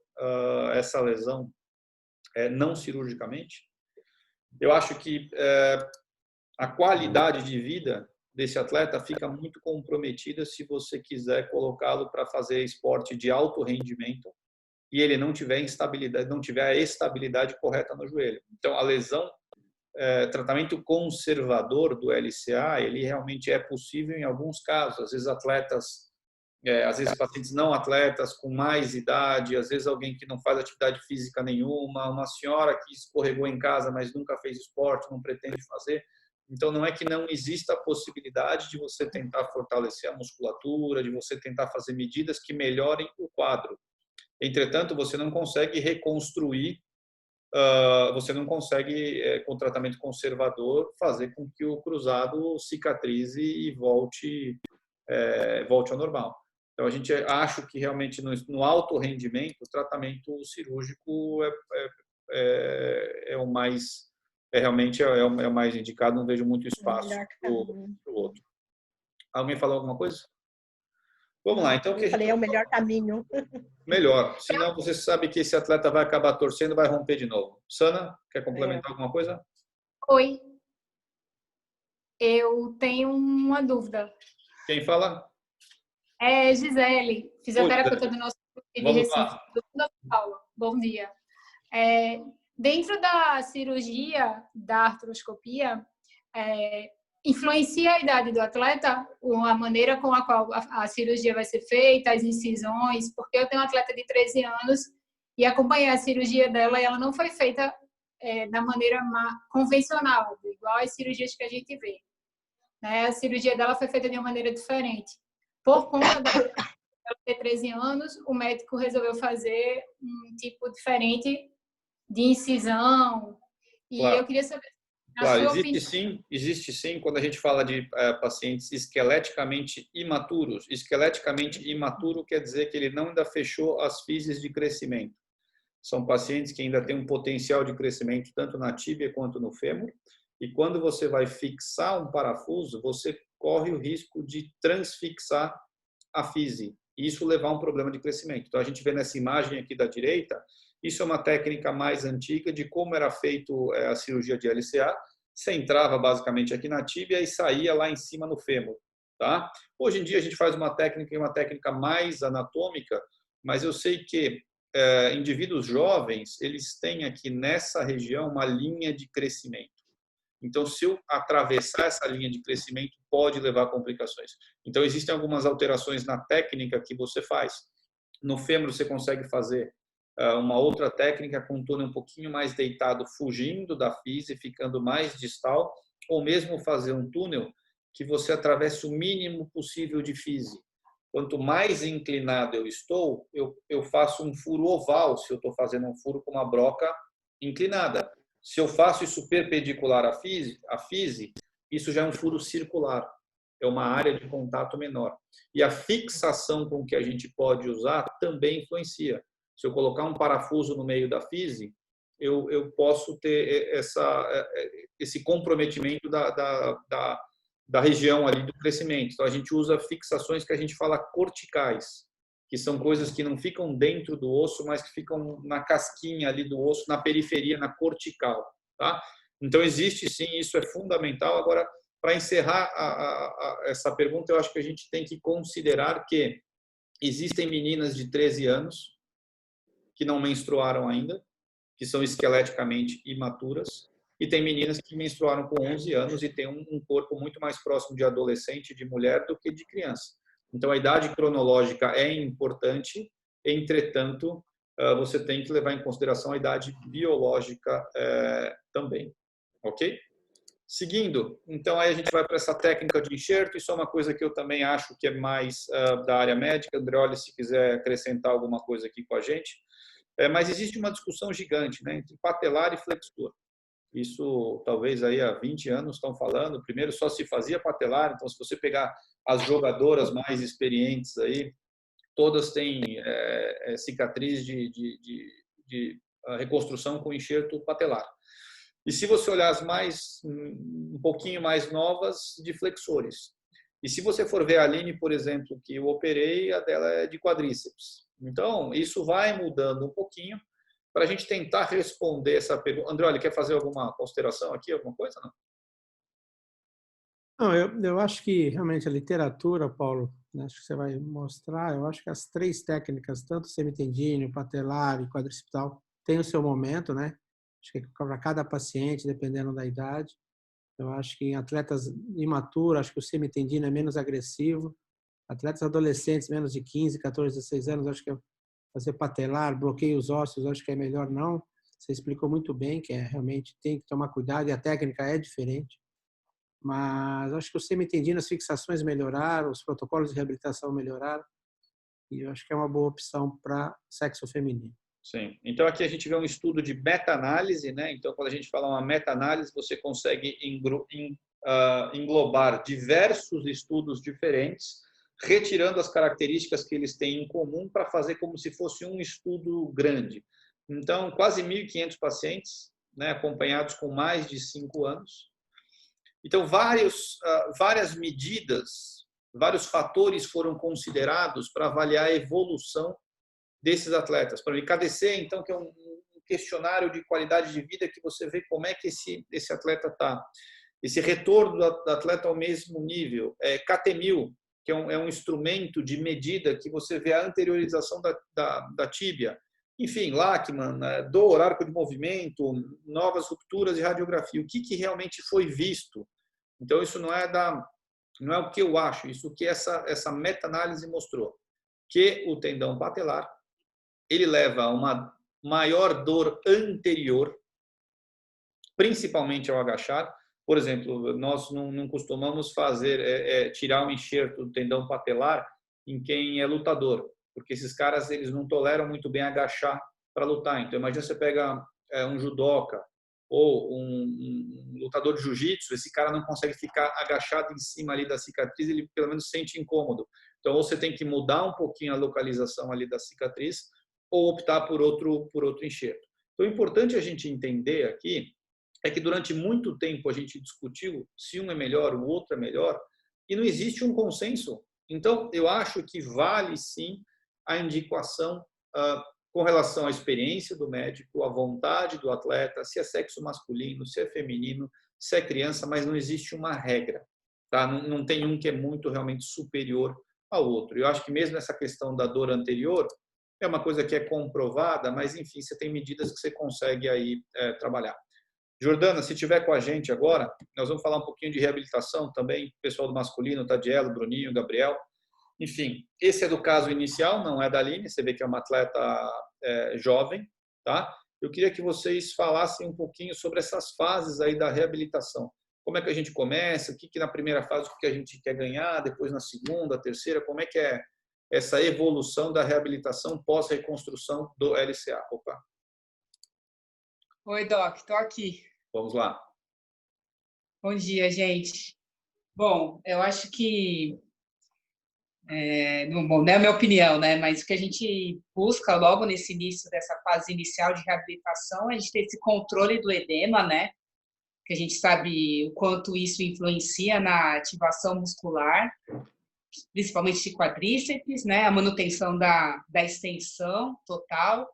essa lesão não cirurgicamente? Eu acho que a qualidade de vida desse atleta fica muito comprometida se você quiser colocá-lo para fazer esporte de alto rendimento e ele não tiver instabilidade, não tiver a estabilidade correta no joelho. Então, a lesão, tratamento conservador do LCA, ele realmente é possível em alguns casos. Às vezes, atletas às vezes pacientes não atletas com mais idade, às vezes alguém que não faz atividade física nenhuma, uma senhora que escorregou em casa, mas nunca fez esporte, não pretende fazer. Então, não é que não exista a possibilidade de você tentar fortalecer a musculatura, de você tentar fazer medidas que melhorem o quadro. Entretanto, você não consegue reconstruir, você não consegue, com tratamento conservador, fazer com que o cruzado cicatrize e volte ao normal. Então, a gente acha que realmente no alto rendimento, o tratamento cirúrgico é o mais, realmente é o mais indicado, não vejo muito espaço para o outro. Alguém falou alguma coisa? Vamos lá, então. Eu falei, é o melhor caminho. Melhor, senão você sabe que esse atleta vai acabar torcendo, vai romper de novo. Sana, quer complementar alguma coisa? Oi, eu tenho uma dúvida. Quem fala? É Gisele, fisioterapeuta do nosso de Vamos Recife, lá. do São Paulo. Bom dia. Dentro da cirurgia da artroscopia, influencia a idade do atleta, a maneira com a qual a cirurgia vai ser feita, as incisões, porque eu tenho uma atleta de 13 anos e acompanhei a cirurgia dela e ela não foi feita da maneira convencional, igual as cirurgias que a gente vê. Né? A cirurgia dela foi feita de uma maneira diferente. Por conta dela ter 13 anos, o médico resolveu fazer um tipo diferente de incisão. E claro. Eu queria saber... Claro, existe sim, quando a gente fala de pacientes esqueleticamente imaturos. Esqueleticamente imaturo quer dizer que ele não ainda fechou as físias de crescimento. São pacientes que ainda têm um potencial de crescimento tanto na tíbia quanto no fêmur. E quando você vai fixar um parafuso, você corre o risco de transfixar a físia. E isso levar a um problema de crescimento. Então, a gente vê nessa imagem aqui da direita, isso é uma técnica mais antiga de como era feito a cirurgia de LCA. Você entrava basicamente aqui na tíbia e saía lá em cima no fêmur. Tá? Hoje em dia a gente faz uma técnica mais anatômica, mas eu sei que indivíduos jovens, eles têm aqui nessa região uma linha de crescimento. Então, se eu atravessar essa linha de crescimento, pode levar a complicações. Então, existem algumas alterações na técnica que você faz. No fêmur, você consegue fazer uma outra técnica com um túnel um pouquinho mais deitado, fugindo da físia, ficando mais distal, ou mesmo fazer um túnel que você atravesse o mínimo possível de físia. Quanto mais inclinado eu estou, eu faço um furo oval, se eu estou fazendo um furo com uma broca inclinada. Se eu faço isso perpendicular à físia, isso já é um furo circular. É uma área de contato menor. E a fixação com que a gente pode usar também influencia. Se eu colocar um parafuso no meio da físia, eu posso ter esse comprometimento da região ali do crescimento. Então, a gente usa fixações que a gente fala corticais, que são coisas que não ficam dentro do osso, mas que ficam na casquinha ali do osso, na periferia, na cortical. Tá? Então, existe sim, isso é fundamental. Agora, para encerrar essa pergunta, eu acho que a gente tem que considerar que existem meninas de 13 anos que não menstruaram ainda, que são esqueleticamente imaturas, e tem meninas que menstruaram com 11 anos e têm um corpo muito mais próximo de adolescente, de mulher, do que de criança. Então, a idade cronológica é importante, entretanto, você tem que levar em consideração a idade biológica também. Ok? Seguindo, então, aí a gente vai para essa técnica de enxerto. Isso é uma coisa que eu também acho que é mais da área médica. Andreoli, se quiser acrescentar alguma coisa aqui com a gente. Mas existe uma discussão gigante, né, entre patelar e flexor. Isso, talvez, aí há 20 anos estão falando. Primeiro só se fazia patelar, então se você pegar as jogadoras mais experientes aí, todas têm cicatriz de reconstrução com enxerto patelar. E se você olhar as um pouquinho mais novas, de flexores. E se você for ver a Aline, por exemplo, que eu operei, a dela é de quadríceps. Então, isso vai mudando um pouquinho, para a gente tentar responder essa pergunta. Andreoli, quer fazer alguma consideração aqui, alguma coisa? Não, eu acho que realmente a literatura, Paulo, né, acho que você vai mostrar, eu acho que as três técnicas, tanto semitendíneo, patelar e quadricipital, tem o seu momento, né? Acho que para cada paciente, dependendo da idade. Eu acho que em atletas imaturos, acho que o semitendíneo é menos agressivo. Atletas adolescentes, menos de 15, 14, 16 anos, acho que fazer patelar, bloqueio os ossos, acho que é melhor não. Você explicou muito bem que realmente tem que tomar cuidado e a técnica é diferente. Mas acho que o semi-tendino, as fixações melhoraram, os protocolos de reabilitação melhoraram. E eu acho que é uma boa opção para sexo feminino. Sim. Então, aqui a gente vê um estudo de meta-análise, né? Então, quando a gente fala uma meta-análise, você consegue englobar diversos estudos diferentes, retirando as características que eles têm em comum para fazer como se fosse um estudo grande. Então, quase 1.500 pacientes, né, acompanhados com mais de 5 anos. Então, várias medidas, vários fatores foram considerados para avaliar a evolução desses atletas. Para o IKDC, então, que é um questionário de qualidade de vida que você vê como é que esse atleta está. Esse retorno do atleta ao mesmo nível. KT-1000, que é um instrumento de medida que você vê a anteriorização da tíbia. Enfim, Lachman, dor, arco de movimento, novas rupturas de radiografia. O que realmente foi visto? Então, isso não é o que eu acho, isso que essa meta-análise mostrou. Que o tendão patelar, ele leva a uma maior dor anterior, principalmente ao agachar. Por exemplo, nós não costumamos tirar um enxerto do tendão patelar em quem é lutador, porque esses caras eles não toleram muito bem agachar para lutar. Então, imagina você pega um judoca ou um lutador de jiu-jitsu, esse cara não consegue ficar agachado em cima ali da cicatriz, ele pelo menos sente incômodo. Então, ou você tem que mudar um pouquinho a localização ali da cicatriz, ou optar por outro enxerto. Então, o importante a gente entender aqui é que durante muito tempo a gente discutiu se um é melhor, o outro é melhor, e não existe um consenso. Então, eu acho que vale sim a indicação com relação à experiência do médico, à vontade do atleta, se é sexo masculino, se é feminino, se é criança, mas não existe uma regra. Tá? Não tem um que é muito realmente superior ao outro. Eu acho que mesmo essa questão da dor anterior é uma coisa que é comprovada, mas enfim, você tem medidas que você consegue aí trabalhar. Jordana, se estiver com a gente agora, nós vamos falar um pouquinho de reabilitação também, pessoal do masculino, Tadielo, Bruninho, Gabriel. Enfim, esse é do caso inicial, não é da Aline, você vê que é uma atleta jovem, tá? Eu queria que vocês falassem um pouquinho sobre essas fases aí da reabilitação. Como é que a gente começa, o que na primeira fase o que a gente quer ganhar, depois na segunda, terceira, como é que é essa evolução da reabilitação pós-reconstrução do LCA? Opa. Oi, Doc, estou aqui. Vamos lá. Bom dia, gente. Bom, eu acho que, não é a minha opinião, né? Mas o que a gente busca logo nesse início dessa fase inicial de reabilitação é a gente ter esse controle do edema, né? Que a gente sabe o quanto isso influencia na ativação muscular, principalmente de quadríceps, né? A manutenção da extensão total,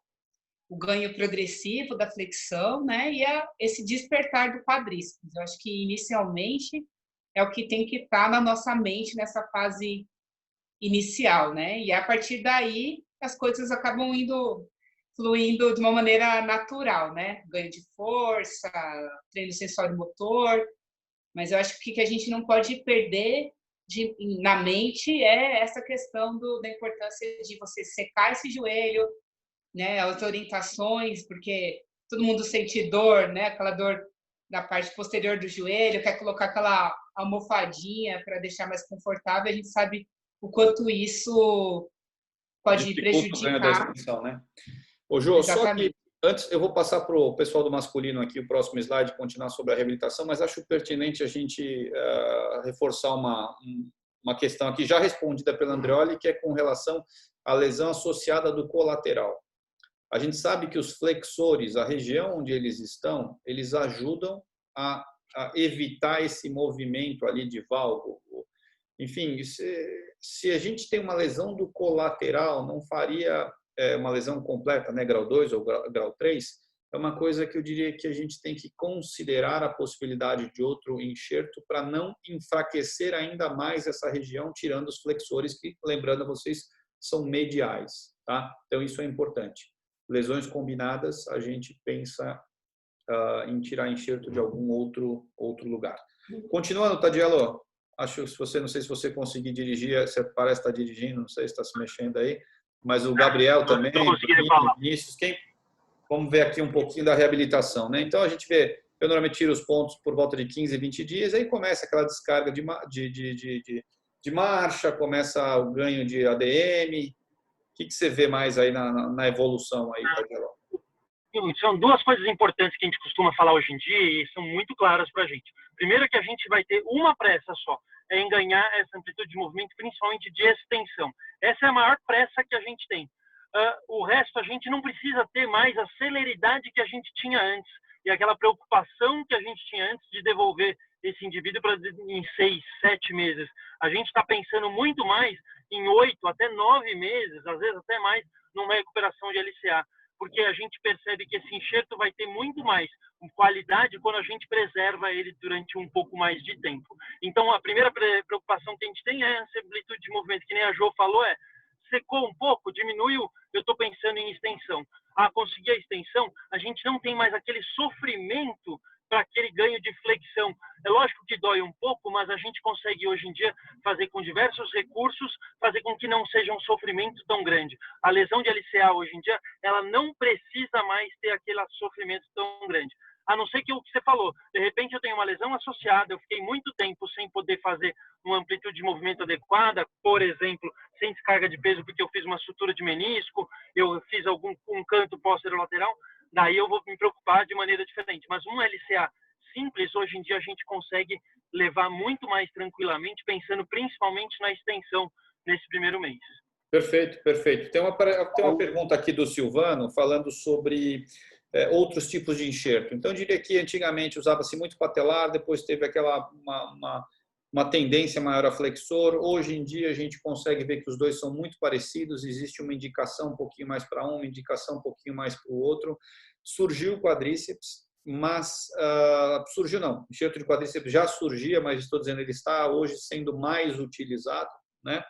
o ganho progressivo da flexão, né? E esse despertar do quadríceps. Eu acho que inicialmente é o que tem que estar na nossa mente nessa fase inicial, né? E a partir daí as coisas acabam fluindo de uma maneira natural, né? Ganho de força, treino sensório-motor, mas eu acho que o que a gente não pode perder na mente é essa questão da importância de você secar esse joelho, né? As orientações, porque todo mundo sente dor, né? Aquela dor na parte posterior do joelho, quer colocar aquela almofadinha para deixar mais confortável, a gente sabe o quanto isso pode prejudicar. Da extensão, né? Ô, Jô, só que antes eu vou passar para o pessoal do masculino aqui o próximo slide, continuar sobre a reabilitação, mas acho pertinente a gente reforçar uma questão aqui já respondida pelo Andreoli, que é com relação à lesão associada do colateral. A gente sabe que os flexores, a região onde eles estão, eles ajudam a evitar esse movimento ali de valgo. Enfim, se a gente tem uma lesão do colateral, não faria uma lesão completa, né, grau 2 ou grau 3, é uma coisa que eu diria que a gente tem que considerar a possibilidade de outro enxerto para não enfraquecer ainda mais essa região, tirando os flexores que, lembrando a vocês, são mediais, tá? Então, isso é importante. Lesões combinadas, a gente pensa em tirar enxerto de algum outro lugar. Continuando, Tadielo. Acho que não sei se você conseguir dirigir, você parece estar dirigindo, não sei se está se mexendo aí, mas o Gabriel também, Vinícius, vamos ver aqui um pouquinho da reabilitação, né? Então a gente vê, eu normalmente tiro os pontos por volta de 15, 20 dias, aí começa aquela descarga de marcha, começa o ganho de ADM. O que você vê mais aí na evolução aí, Tageló? São duas coisas importantes que a gente costuma falar hoje em dia e são muito claras para a gente. Primeiro é que a gente vai ter uma pressa só, é em ganhar essa amplitude de movimento, principalmente de extensão. Essa é a maior pressa que a gente tem. O resto a gente não precisa ter mais a celeridade que a gente tinha antes e aquela preocupação que a gente tinha antes de devolver esse indivíduo em 6, 7 meses. A gente está pensando muito mais em 8 até 9 meses, às vezes até mais, numa recuperação de LCA, porque a gente percebe que esse enxerto vai ter muito mais qualidade quando a gente preserva ele durante um pouco mais de tempo. Então, a primeira preocupação que a gente tem é essa amplitude de movimento, que nem a Jo falou, secou um pouco, diminuiu, eu estou pensando em extensão. Conseguir a extensão, a gente não tem mais aquele sofrimento para aquele ganho de flexão. É lógico que dói um pouco, mas a gente consegue hoje em dia fazer com diversos recursos, fazer com que não seja um sofrimento tão grande. A lesão de LCA hoje em dia, ela não precisa mais ter aquele sofrimento tão grande. A não ser que o que você falou, de repente eu tenho uma lesão associada, eu fiquei muito tempo sem poder fazer uma amplitude de movimento adequada, por exemplo, sem descarga de peso porque eu fiz uma sutura de menisco, eu fiz um canto posterolateral, daí eu vou me preocupar de maneira diferente. Mas um LCA simples, hoje em dia a gente consegue levar muito mais tranquilamente, pensando principalmente na extensão nesse primeiro mês. Perfeito, perfeito. Tem uma pergunta aqui do Silvano falando sobre outros tipos de enxerto. Então, eu diria que antigamente usava-se muito patelar, depois teve aquela uma tendência maior a flexor. Hoje em dia, a gente consegue ver que os dois são muito parecidos, existe uma indicação um pouquinho mais para um, uma indicação um pouquinho mais para o outro. Surgiu o quadríceps, mas surgiu não, o enxerto de quadríceps já surgia, mas estou dizendo, ele está hoje sendo mais utilizado, né?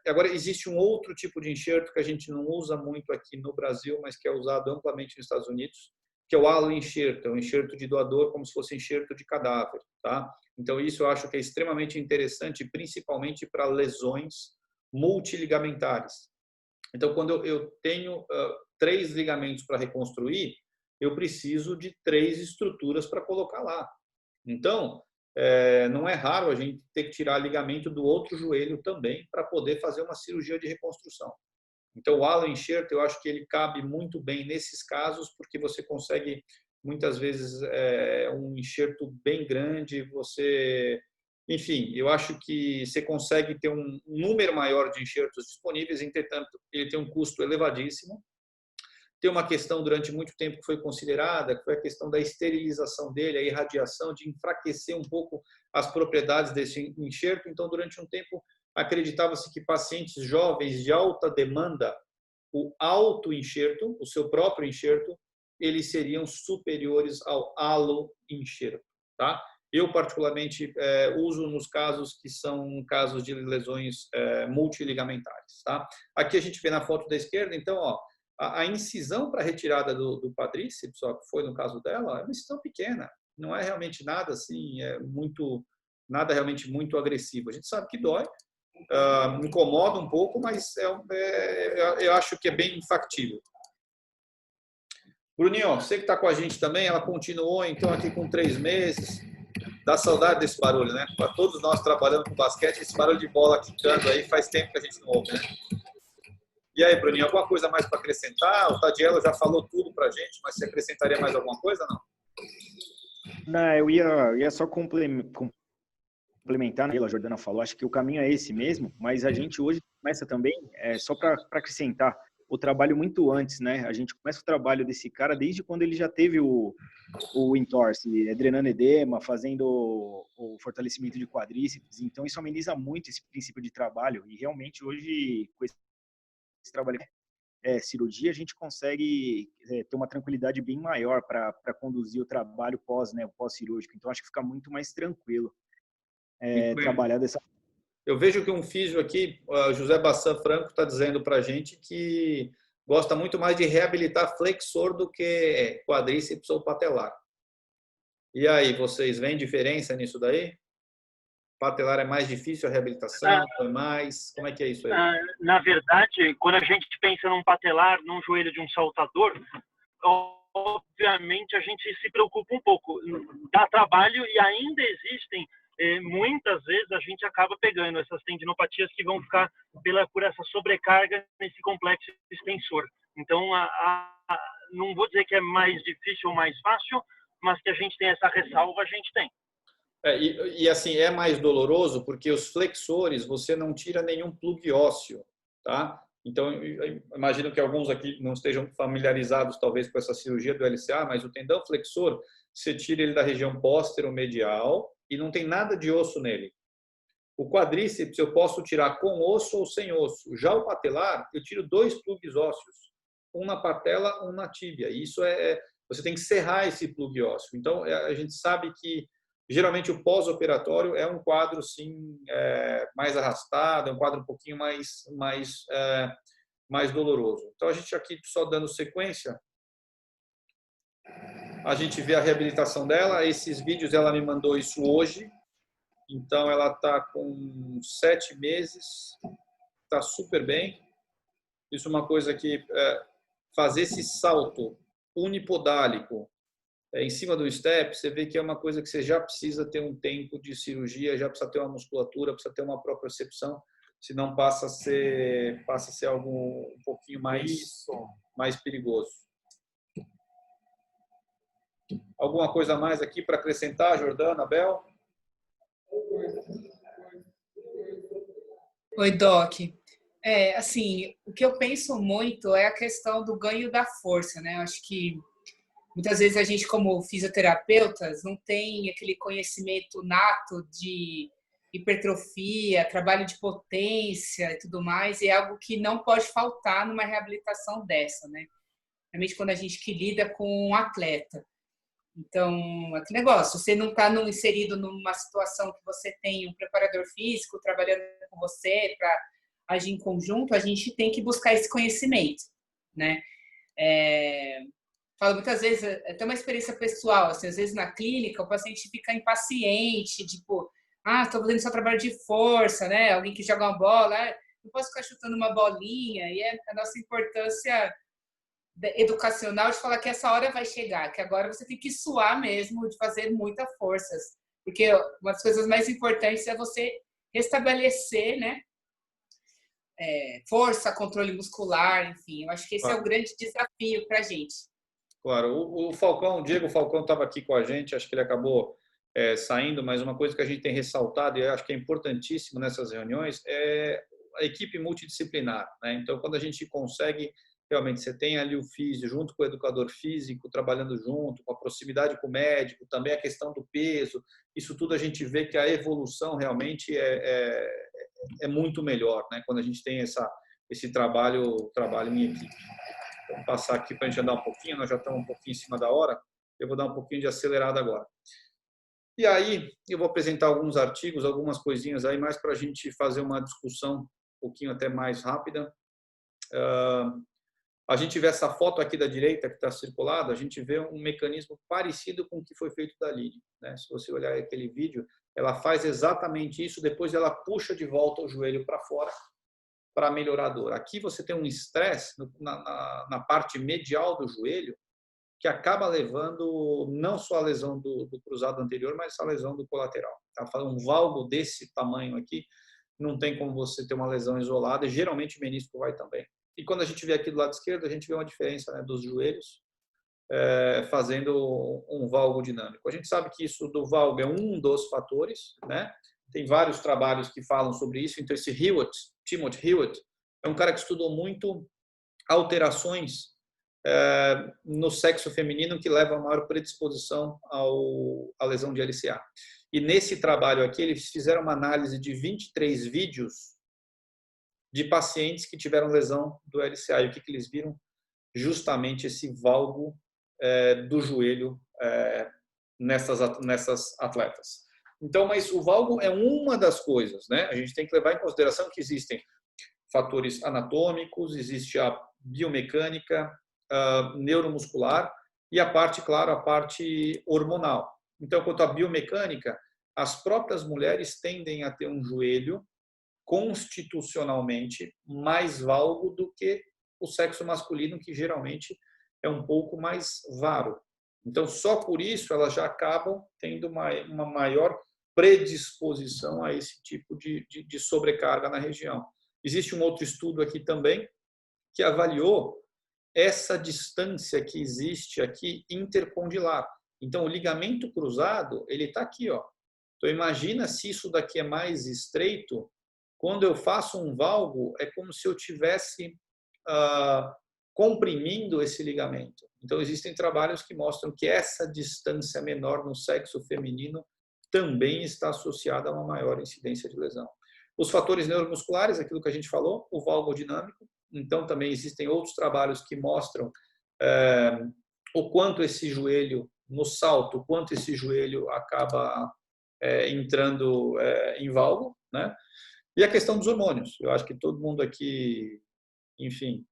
Agora, existe um outro tipo de enxerto que a gente não usa muito aqui no Brasil, mas que é usado amplamente nos Estados Unidos, que é o aloenxerto, é um enxerto de doador como se fosse enxerto de cadáver, tá? Então, isso eu acho que é extremamente interessante, principalmente para lesões multiligamentares. Então, quando eu tenho 3 ligamentos para reconstruir, eu preciso de 3 estruturas para colocar lá. Então, não é raro a gente ter que tirar ligamento do outro joelho também para poder fazer uma cirurgia de reconstrução. Então, o aloenxerto, eu acho que ele cabe muito bem nesses casos, porque você consegue, muitas vezes, um enxerto bem grande, enfim, eu acho que você consegue ter um número maior de enxertos disponíveis, entretanto, ele tem um custo elevadíssimo. Tem uma questão durante muito tempo que foi considerada, que foi a questão da esterilização dele, a irradiação, de enfraquecer um pouco as propriedades desse enxerto. Então, durante um tempo, acreditava-se que pacientes jovens de alta demanda, o autoenxerto, o seu próprio enxerto, eles seriam superiores ao aloenxerto, tá? Eu, particularmente, uso nos casos que são casos de lesões multiligamentares, tá? Aqui a gente vê na foto da esquerda, então, ó, a incisão para retirada do quadríceps, que foi no caso dela, é uma incisão pequena, não é realmente nada assim, nada realmente muito agressivo. A gente sabe que dói, incomoda um pouco, mas eu acho que é bem factível. Bruninho, você que está com a gente também, ela continuou então aqui com 3 meses. Dá saudade desse barulho, né? Para todos nós trabalhando com basquete, esse barulho de bola quicando aí faz tempo que a gente não ouve, né? E aí, Bruninho, alguma coisa mais para acrescentar? O Tagello já falou tudo para a gente, mas você acrescentaria mais alguma coisa, não? Não, eu ia só complementar, né? A Jordana falou, acho que o caminho é esse mesmo, mas a gente hoje começa também, só para acrescentar, o trabalho muito antes, né? A gente começa o trabalho desse cara desde quando ele já teve o entorse, drenando edema, fazendo o fortalecimento de quadríceps, então isso ameniza muito esse princípio de trabalho e realmente hoje, com esse trabalho cirurgia, a gente consegue ter uma tranquilidade bem maior para conduzir o trabalho pós-cirúrgico. Então, acho que fica muito mais tranquilo trabalhar dessa forma. Eu vejo que um físio aqui, José Bassan Franco, está dizendo para a gente que gosta muito mais de reabilitar flexor do que quadríceps ou patelar. E aí, vocês veem diferença nisso daí? patelar é mais difícil a reabilitação? É mais? Como é que é isso aí? Na verdade, quando a gente pensa num patelar, num joelho de um saltador, obviamente a gente se preocupa um pouco. Dá trabalho e ainda existem, muitas vezes a gente acaba pegando essas tendinopatias que vão ficar por essa sobrecarga nesse complexo extensor. Então, não vou dizer que é mais difícil ou mais fácil, mas que a gente tem essa ressalva, a gente tem. E assim, é mais doloroso porque os flexores, você não tira nenhum plug ósseo, tá? Então, eu imagino que alguns aqui não estejam familiarizados, talvez, com essa cirurgia do LCA, mas o tendão flexor, você tira ele da região póstero-medial e não tem nada de osso nele. O quadríceps eu posso tirar com osso ou sem osso. Já o patelar, eu tiro 2 plugs ósseos, um na patela, um na tíbia. E isso você tem que serrar esse plug ósseo. Então, a gente sabe que geralmente o pós-operatório é um quadro sim, mais arrastado, é um quadro um pouquinho mais doloroso. Então, a gente aqui só dando sequência, a gente vê a reabilitação dela. Esses vídeos ela me mandou isso hoje. Então, ela está com 7 meses, está super bem. Isso é uma coisa que fazer esse salto unipodálico em cima do step, você vê que é uma coisa que você já precisa ter um tempo de cirurgia, já precisa ter uma musculatura, precisa ter uma propriocepção, senão passa a ser algo um pouquinho mais perigoso. Alguma coisa a mais aqui para acrescentar, Jordana, Bel? Oi, Doc. Assim, o que eu penso muito é a questão do ganho da força, né? Eu acho que muitas vezes a gente, como fisioterapeutas, não tem aquele conhecimento nato de hipertrofia, trabalho de potência e tudo mais, e é algo que não pode faltar numa reabilitação dessa, né? Realmente quando a gente que lida com um atleta. Então, aquele negócio, você não está inserido numa situação que você tem um preparador físico trabalhando com você para agir em conjunto, a gente tem que buscar esse conhecimento, né? Falo muitas vezes, até uma experiência pessoal, assim, às vezes na clínica o paciente fica impaciente, tipo, estou fazendo só trabalho de força, né? Alguém que joga uma bola, não posso ficar chutando uma bolinha, e a nossa importância educacional de falar que essa hora vai chegar, que agora você tem que suar mesmo, de fazer muitas forças, porque uma das coisas mais importantes é você restabelecer, né? Força, controle muscular, enfim, eu acho que esse é o grande desafio para a gente. Claro, o Diego Falcão estava aqui com a gente, acho que ele acabou saindo, mas uma coisa que a gente tem ressaltado, e eu acho que é importantíssimo nessas reuniões, é a equipe multidisciplinar, né? Então, quando a gente consegue, realmente, você tem ali o físio junto com o educador físico, trabalhando junto, com a proximidade com o médico, também a questão do peso, isso tudo a gente vê que a evolução realmente é muito melhor, né? Quando a gente tem esse trabalho em equipe. Vamos passar aqui para a gente andar um pouquinho, nós já estamos um pouquinho em cima da hora, eu vou dar um pouquinho de acelerada agora. E aí, eu vou apresentar alguns artigos, algumas coisinhas aí, mais para a gente fazer uma discussão um pouquinho até mais rápida. A gente vê essa foto aqui da direita que está circulada, a gente vê um mecanismo parecido com o que foi feito da Aline, né? Se você olhar aquele vídeo, ela faz exatamente isso, depois ela puxa de volta o joelho para fora para melhorar a dor. Aqui você tem um estresse na parte medial do joelho que acaba levando não só a lesão do cruzado anterior, mas a lesão do colateral. Tá? Um valgo desse tamanho aqui, não tem como você ter uma lesão isolada, e geralmente o menisco vai também. E quando a gente vê aqui do lado esquerdo, a gente vê uma diferença, né, dos joelhos fazendo um valgo dinâmico. A gente sabe que isso do valgo é um dos fatores, né? Tem vários trabalhos que falam sobre isso. Então, esse Timothy Hewitt, é um cara que estudou muito alterações no sexo feminino que levam a maior predisposição à lesão de LCA. E nesse trabalho aqui, eles fizeram uma análise de 23 vídeos de pacientes que tiveram lesão do LCA. E o que eles viram? Justamente esse valgo do joelho nessas atletas. Então, mas o valgo é uma das coisas, né? A gente tem que levar em consideração que existem fatores anatômicos, existe a biomecânica, neuromuscular e a parte, claro, a parte hormonal. Então, quanto à biomecânica, as próprias mulheres tendem a ter um joelho constitucionalmente mais valgo do que o sexo masculino, que geralmente é um pouco mais varo. Então, só por isso, elas já acabam tendo uma maior predisposição a esse tipo de sobrecarga na região. Existe um outro estudo aqui também que avaliou essa distância que existe aqui intercondilar. Então, o ligamento cruzado, ele está aqui, ó. Então, imagina se isso daqui é mais estreito. Quando eu faço um valgo, é como se eu tivesse comprimindo esse ligamento. Então, existem trabalhos que mostram que essa distância menor no sexo feminino também está associada a uma maior incidência de lesão. Os fatores neuromusculares, aquilo que a gente falou, o valgo dinâmico. Então, também existem outros trabalhos que mostram o quanto esse joelho, no salto, o quanto esse joelho acaba entrando em valgo, né? E a questão dos hormônios. Eu acho que todo mundo aqui, enfim,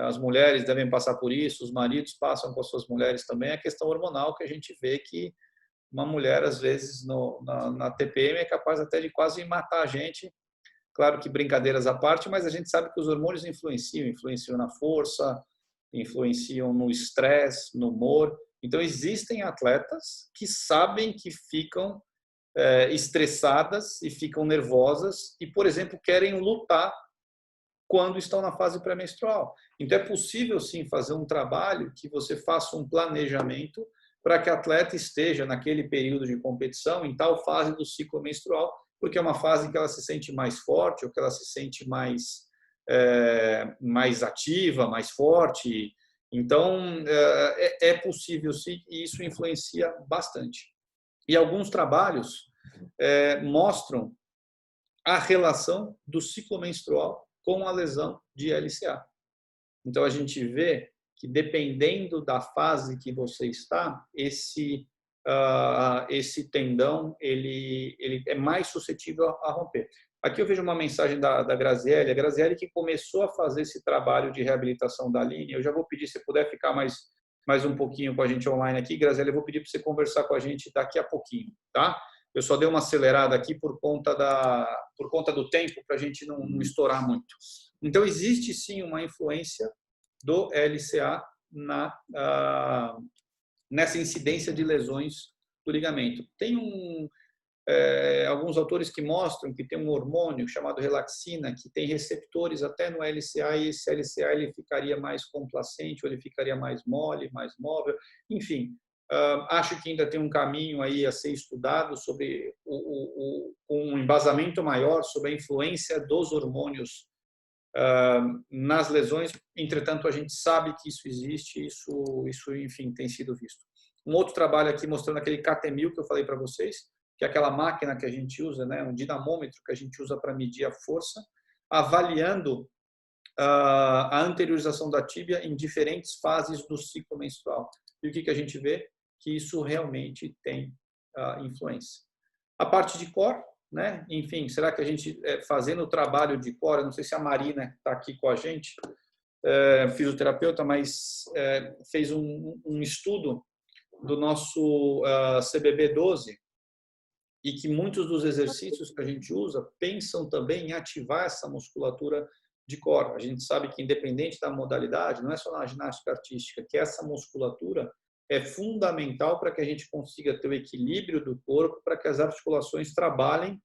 as mulheres devem passar por isso, os maridos passam com as suas mulheres também. A questão hormonal, que a gente vê que uma mulher, às vezes, na TPM, é capaz até de quase matar a gente. Claro que brincadeiras à parte, mas a gente sabe que os hormônios influenciam na força, influenciam no estresse, no humor. Então, existem atletas que sabem que ficam estressadas e ficam nervosas e, por exemplo, querem lutar quando estão na fase pré-menstrual. Então, é possível, sim, fazer um trabalho que você faça um planejamento para que a atleta esteja naquele período de competição, em tal fase do ciclo menstrual, porque é uma fase em que ela se sente mais forte, ou que ela se sente mais ativa, mais forte. Então, é possível, sim, e isso influencia bastante. E alguns trabalhos mostram a relação do ciclo menstrual com a lesão de LCA. Então, a gente vê que, dependendo da fase que você está, esse tendão ele é mais suscetível a romper. Aqui eu vejo uma mensagem da Graziele. A Graziele que começou a fazer esse trabalho de reabilitação da Aline. Eu já vou pedir, se puder ficar mais um pouquinho com a gente online aqui. Graziele, eu vou pedir para você conversar com a gente daqui a pouquinho, tá? Eu só dei uma acelerada aqui por conta do tempo, para a gente não estourar muito. Então, existe sim uma influência do LCA nessa incidência de lesões do ligamento. Tem alguns autores que mostram que tem um hormônio chamado relaxina, que tem receptores até no LCA, e esse LCA ele ficaria mais complacente, ou ele ficaria mais mole, mais móvel. Enfim, acho que ainda tem um caminho aí a ser estudado sobre um embasamento maior sobre a influência dos hormônios nas lesões. Entretanto, a gente sabe que isso existe, isso enfim, tem sido visto. Um outro trabalho aqui mostrando aquele KT-1000 que eu falei para vocês, que é aquela máquina que a gente usa, né, um dinamômetro que a gente usa para medir a força, avaliando a anteriorização da tíbia em diferentes fases do ciclo menstrual. E o que a gente vê? Que isso realmente tem influência. A parte de core, né? Enfim, será que a gente, fazendo o trabalho de core, não sei se a Marina está aqui com a gente, fisioterapeuta, mas fez um estudo do nosso CBB-12, e que muitos dos exercícios que a gente usa pensam também em ativar essa musculatura de core. A gente sabe que, independente da modalidade, não é só na ginástica artística, que essa musculatura é fundamental para que a gente consiga ter o equilíbrio do corpo, para que as articulações trabalhem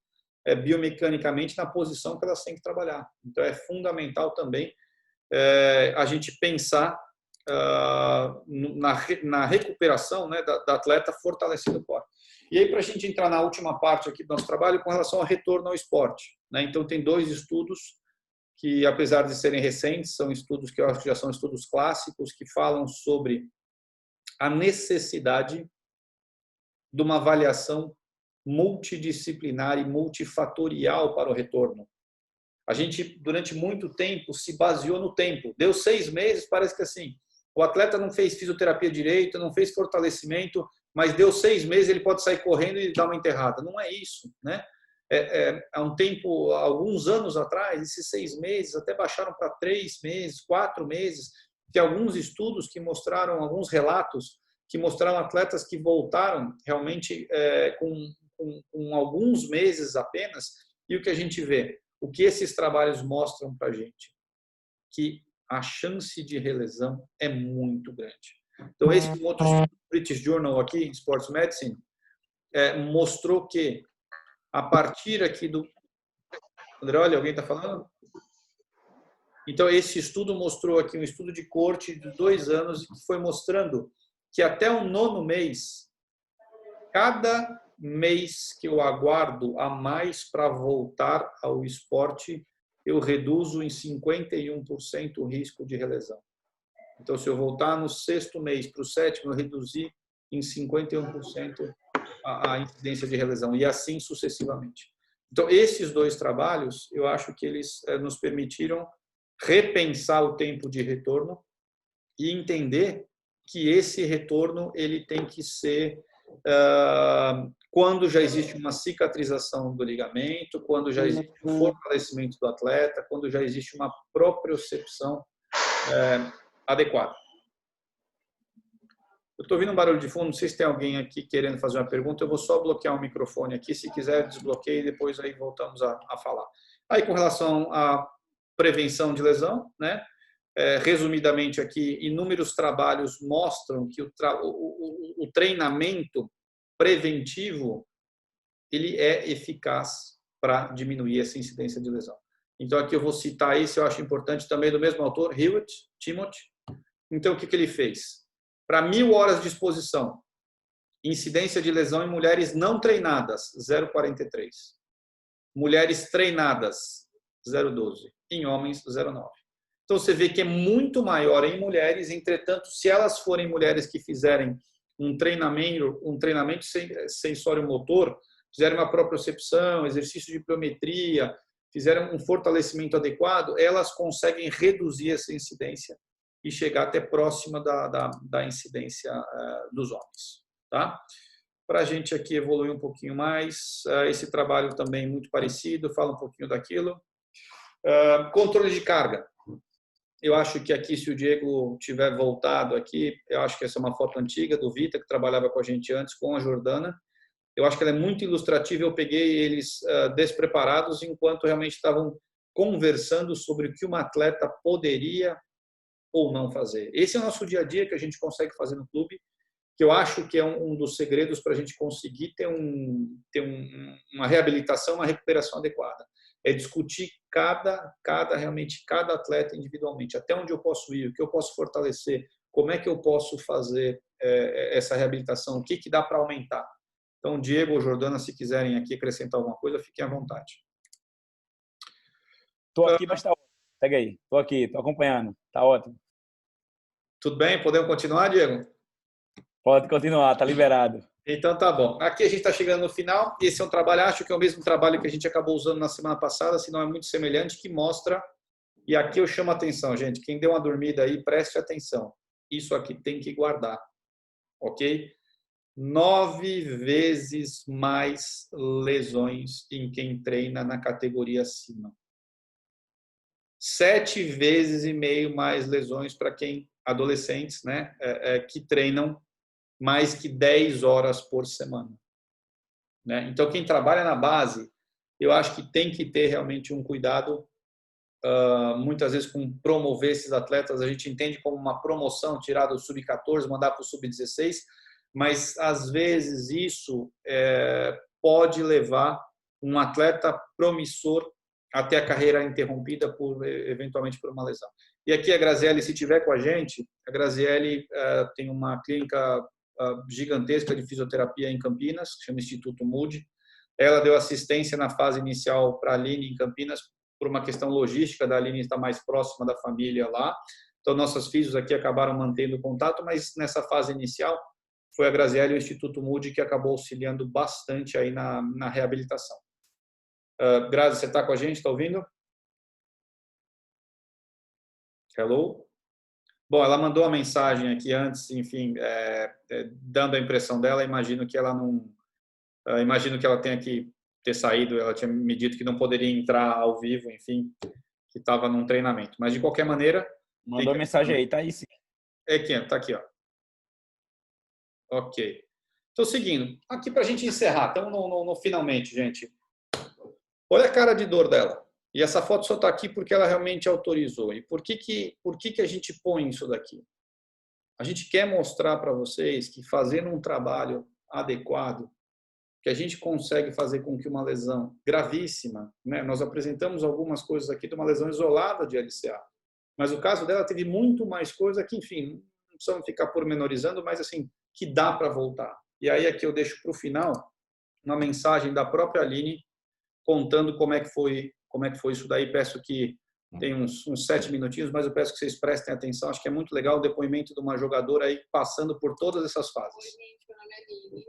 biomecanicamente na posição que elas têm que trabalhar. Então, é fundamental também a gente pensar na recuperação, né, da atleta fortalecendo o core. E aí, para a gente entrar na última parte aqui do nosso trabalho, com relação ao retorno ao esporte, né? Então, tem 2 estudos que, apesar de serem recentes, são estudos que eu acho que já são estudos clássicos, que falam sobre a necessidade de uma avaliação multidisciplinar e multifatorial para o retorno. A gente, durante muito tempo, se baseou no tempo. Deu 6 meses, parece que assim, o atleta não fez fisioterapia direito, não fez fortalecimento, mas deu 6 meses, ele pode sair correndo e dar uma enterrada. Não é isso, né? Há um tempo, alguns anos atrás, esses 6 meses até baixaram para 3 meses, 4 meses. Tem alguns estudos que mostraram, alguns relatos que mostraram atletas que voltaram realmente com com alguns meses apenas, e o que a gente vê? O que esses trabalhos mostram para a gente? Que a chance de relesão é muito grande. Então, esse outro British Journal aqui, Sports Medicine, mostrou que a partir aqui do... André, olha, alguém está falando? Então, esse estudo mostrou aqui um estudo de corte de 2 anos que foi mostrando que até o 9º mês, cada mês que eu aguardo a mais para voltar ao esporte, eu reduzo em 51% o risco de relesão. Então, se eu voltar no 6º mês para o 7º, eu reduzi em 51% a incidência de relesão, e assim sucessivamente. Então, esses 2 trabalhos, eu acho que eles nos permitiram repensar o tempo de retorno e entender que esse retorno ele tem que ser quando já existe uma cicatrização do ligamento, quando já existe um fortalecimento do atleta, quando já existe uma propriocepção adequada. Eu estou ouvindo um barulho de fundo, não sei se tem alguém aqui querendo fazer uma pergunta, eu vou só bloquear o microfone aqui, se quiser desbloqueie e depois aí voltamos a falar. Aí com relação à prevenção de lesão, né? Resumidamente aqui, inúmeros trabalhos mostram que o treinamento preventivo ele é eficaz para diminuir essa incidência de lesão. Então aqui eu vou citar esse, eu acho importante também do mesmo autor, Hewitt, Timothy. Então o que ele fez? Para 1.000 horas de exposição, incidência de lesão em mulheres não treinadas, 0,43. Mulheres treinadas, 0,12. Em homens, 0,9. Então, você vê que é muito maior em mulheres, entretanto, se elas forem mulheres que fizerem um treinamento sensório-motor, fizerem uma propriocepção, exercício de pliometria, fizerem um fortalecimento adequado, elas conseguem reduzir essa incidência e chegar até próxima da incidência dos homens. Tá? Para a gente aqui evoluir um pouquinho mais, esse trabalho também muito parecido, fala um pouquinho daquilo. Controle de carga. Eu acho que aqui, se o Diego tiver voltado aqui, eu acho que essa é uma foto antiga do Vita, que trabalhava com a gente antes, com a Jordana. Eu acho que ela é muito ilustrativa. Eu peguei eles despreparados enquanto realmente estavam conversando sobre o que uma atleta poderia ou não fazer. Esse é o nosso dia a dia que a gente consegue fazer no clube, que eu acho que é um dos segredos para a gente conseguir ter uma reabilitação, uma recuperação adequada. É discutir realmente cada atleta individualmente, até onde eu posso ir, o que eu posso fortalecer, como é que eu posso fazer essa reabilitação, o que dá para aumentar. Então, Diego ou Jordana, se quiserem aqui acrescentar alguma coisa, fiquem à vontade. Estou aqui, mas está ótimo. Pega aí. Estou aqui, estou acompanhando. Está ótimo. Tudo bem? Podemos continuar, Diego? Pode continuar, está liberado. Então tá bom. Aqui a gente está chegando no final. Esse é um trabalho, acho que é o mesmo trabalho que a gente acabou usando na semana passada, se não é muito semelhante, que mostra, e aqui eu chamo a atenção, gente, quem deu uma dormida aí, preste atenção. Isso aqui tem que guardar, ok? 9 vezes mais lesões em quem treina na categoria acima. 7,5 vezes mais lesões para quem, adolescentes, né, que treinam mais que 10 horas por semana. Né? Então, quem trabalha na base, eu acho que tem que ter realmente um cuidado, muitas vezes, com promover esses atletas. A gente entende como uma promoção, tirar do sub-14, mandar para o sub-16, mas, às vezes, isso pode levar um atleta promissor até a carreira interrompida, eventualmente, por uma lesão. E aqui a Graziele, se estiver com a gente, a Graziele tem uma clínica gigantesca de fisioterapia em Campinas, que chama Instituto Mood. Ela deu assistência na fase inicial para a Aline em Campinas, por uma questão logística da Aline estar mais próxima da família lá. Então, nossas fisios aqui acabaram mantendo contato, mas nessa fase inicial foi a Graziele e o Instituto Mood que acabou auxiliando bastante aí na reabilitação. Grazi, você está com a gente? Está ouvindo? Hello? Bom, ela mandou uma mensagem aqui antes, enfim, dando a impressão dela. Imagino que ela tenha que ter saído. Ela tinha me dito que não poderia entrar ao vivo, enfim, que estava num treinamento. Mas de qualquer maneira, mandou mensagem aí, tá aí sim. Tá aqui, ó. Ok. Estou seguindo. Aqui para a gente encerrar. Estamos no finalmente, gente. Olha a cara de dor dela. E essa foto só está aqui porque ela realmente autorizou. E por que a gente põe isso daqui? A gente quer mostrar para vocês que fazendo um trabalho adequado, que a gente consegue fazer com que uma lesão gravíssima, né? Nós apresentamos algumas coisas aqui de uma lesão isolada de LCA, mas o caso dela teve muito mais coisa que, enfim, não precisamos ficar pormenorizando, mas assim, que dá para voltar. E aí aqui eu deixo para o final uma mensagem da própria Aline contando como é que foi isso daí. Peço que tem uns 7 minutinhos, mas eu peço que vocês prestem atenção. Acho que é muito legal o depoimento de uma jogadora aí passando por todas essas fases. Oi, gente, meu nome é Aline,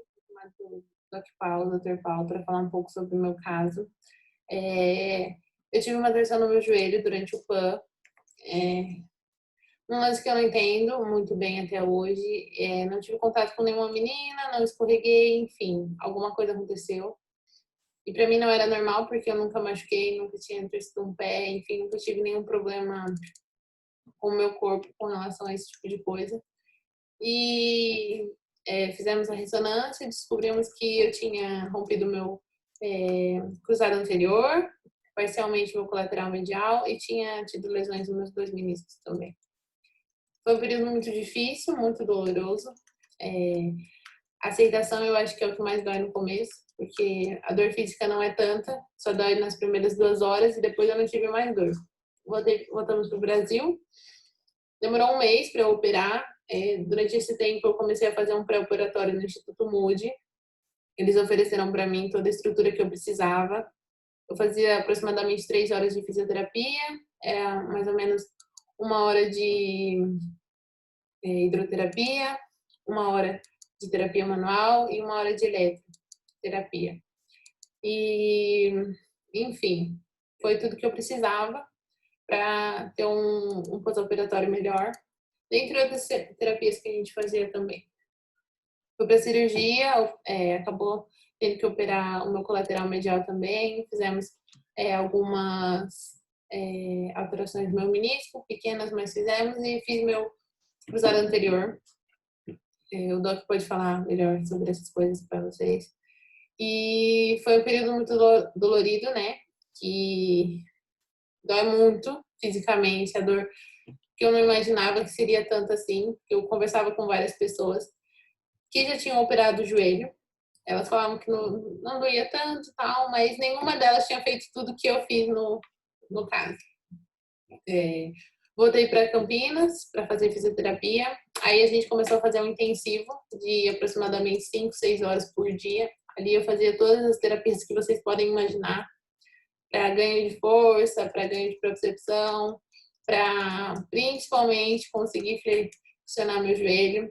do Dr. Paulo, para falar um pouco sobre o meu caso. Eu tive uma lesão no meu joelho durante o PAN. Um lance que eu não entendo muito bem até hoje. Não tive contato com nenhuma menina, não escorreguei, enfim, alguma coisa aconteceu. E para mim não era normal, porque eu nunca machuquei, nunca tinha torcido um pé, enfim, nunca tive nenhum problema com o meu corpo com relação a esse tipo de coisa. E fizemos a ressonância e descobrimos que eu tinha rompido meu cruzado anterior, parcialmente meu colateral medial e tinha tido lesões nos meus 2 meniscos também. Foi um período muito difícil, muito doloroso. A aceitação eu acho que é o que mais dói no começo, porque a dor física não é tanta, só dói nas primeiras 2 horas e depois eu não tive mais dor. Voltamos para o Brasil, demorou 1 mês para eu operar. Durante esse tempo eu comecei a fazer um pré-operatório no Instituto Moody. Eles ofereceram para mim toda a estrutura que eu precisava. Eu fazia aproximadamente 3 horas de fisioterapia, era mais ou menos 1 hora de hidroterapia, 1 hora de terapia manual e 1 hora de eletroterapia. E, enfim, foi tudo que eu precisava para ter um pós-operatório melhor, dentre outras terapias que a gente fazia também. Fui para cirurgia, acabou tendo que operar o meu colateral medial também, fizemos algumas alterações no meu menisco, pequenas, mas fizemos, e fiz meu cruzado anterior. O Doc pode falar melhor sobre essas coisas para vocês. E foi um período muito dolorido, né? Que dói muito fisicamente, a dor que eu não imaginava que seria tanto assim. Eu conversava com várias pessoas que já tinham operado o joelho. Elas falavam que não doía tanto e tal, mas nenhuma delas tinha feito tudo que eu fiz no caso. Voltei para Campinas para fazer fisioterapia. Aí a gente começou a fazer um intensivo de aproximadamente 5, 6 horas por dia. Ali eu fazia todas as terapias que vocês podem imaginar, para ganho de força, para ganho de propriocepção, para principalmente conseguir flexionar meu joelho,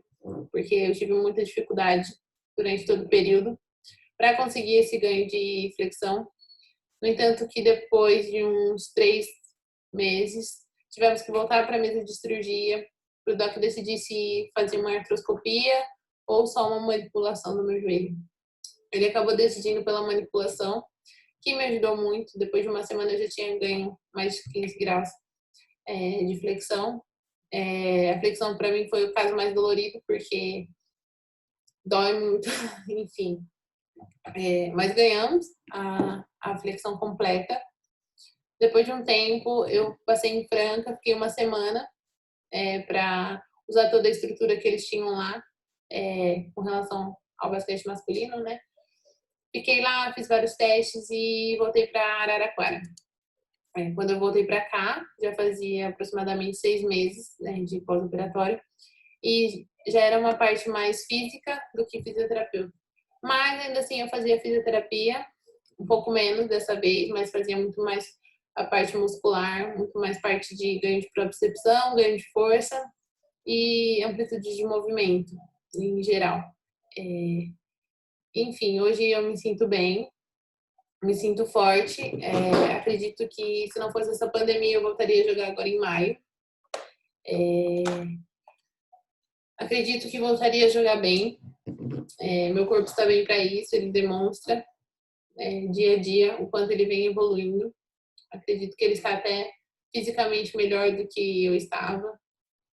porque eu tive muita dificuldade durante todo o período para conseguir esse ganho de flexão. No entanto, que depois de uns 3 meses, tivemos que voltar para a mesa de cirurgia, para o doc decidir se fazia uma artroscopia ou só uma manipulação do meu joelho. Ele acabou decidindo pela manipulação, que me ajudou muito. Depois de 1 semana eu já tinha ganho mais de 15 graus de flexão. A flexão para mim foi o caso mais dolorido, porque dói muito, enfim. Mas ganhamos a flexão completa. Depois de um tempo, eu passei em Franca, fiquei 1 semana para usar toda a estrutura que eles tinham lá com relação ao basquete masculino, né? Fiquei lá, fiz vários testes e voltei para Araraquara. Quando eu voltei para cá, já fazia aproximadamente 6 meses, né, de pós-operatório, e já era uma parte mais física do que fisioterapeuta. Mas ainda assim eu fazia fisioterapia, um pouco menos dessa vez, mas fazia muito mais a parte muscular, muito mais parte de ganho de propriocepção, ganho de força e amplitude de movimento em geral. Enfim, hoje eu me sinto bem, me sinto forte. Acredito que se não fosse essa pandemia eu voltaria a jogar agora em maio. Acredito que voltaria a jogar bem. Meu corpo está bem para isso, ele demonstra dia a dia o quanto ele vem evoluindo. Acredito que ele está até fisicamente melhor do que eu estava.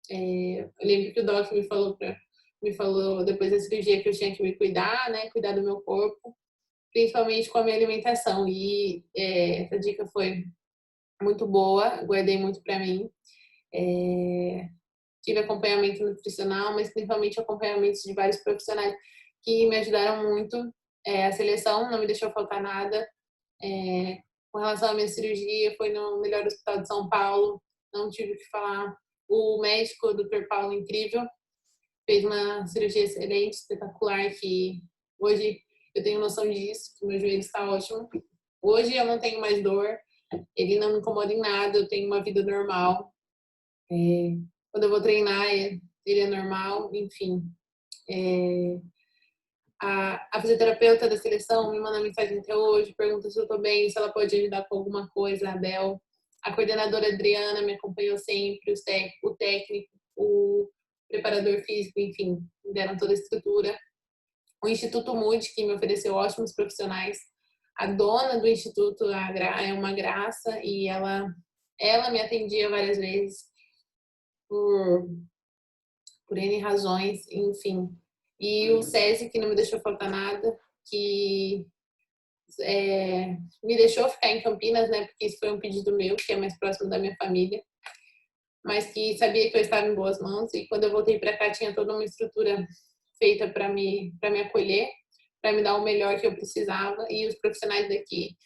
Eu lembro que o Doc me falou para me falou depois da cirurgia que eu tinha que me cuidar, né? Cuidar do meu corpo, principalmente com a minha alimentação. E essa dica foi muito boa, guardei muito para mim. Tive acompanhamento nutricional, mas principalmente acompanhamento de vários profissionais que me ajudaram muito. A seleção não me deixou faltar nada. Com relação à minha cirurgia, foi no melhor hospital de São Paulo, não tive o que falar. O médico, o Dr. Paulo, incrível, fez uma cirurgia excelente, espetacular, que hoje eu tenho noção disso, que meu joelho está ótimo. Hoje eu não tenho mais dor, ele não me incomoda em nada, eu tenho uma vida normal. Quando eu vou treinar, ele é normal, enfim. A fisioterapeuta da seleção me manda mensagem até hoje, pergunta se eu estou bem, se ela pode ajudar com alguma coisa, a Adel. A coordenadora Adriana me acompanhou sempre, o técnico, o preparador físico, enfim, me deram toda a estrutura. O Instituto Mood, que me ofereceu ótimos profissionais. A dona do Instituto, a Gra, é uma graça, e ela me atendia várias vezes por N razões, enfim. E o SESI, que não me deixou faltar nada, que me deixou ficar em Campinas, né? Porque isso foi um pedido meu, que é mais próximo da minha família, mas que sabia que eu estava em boas mãos. E quando eu voltei para cá, tinha toda uma estrutura feita para me acolher, para me dar o melhor que eu precisava. E os profissionais daqui,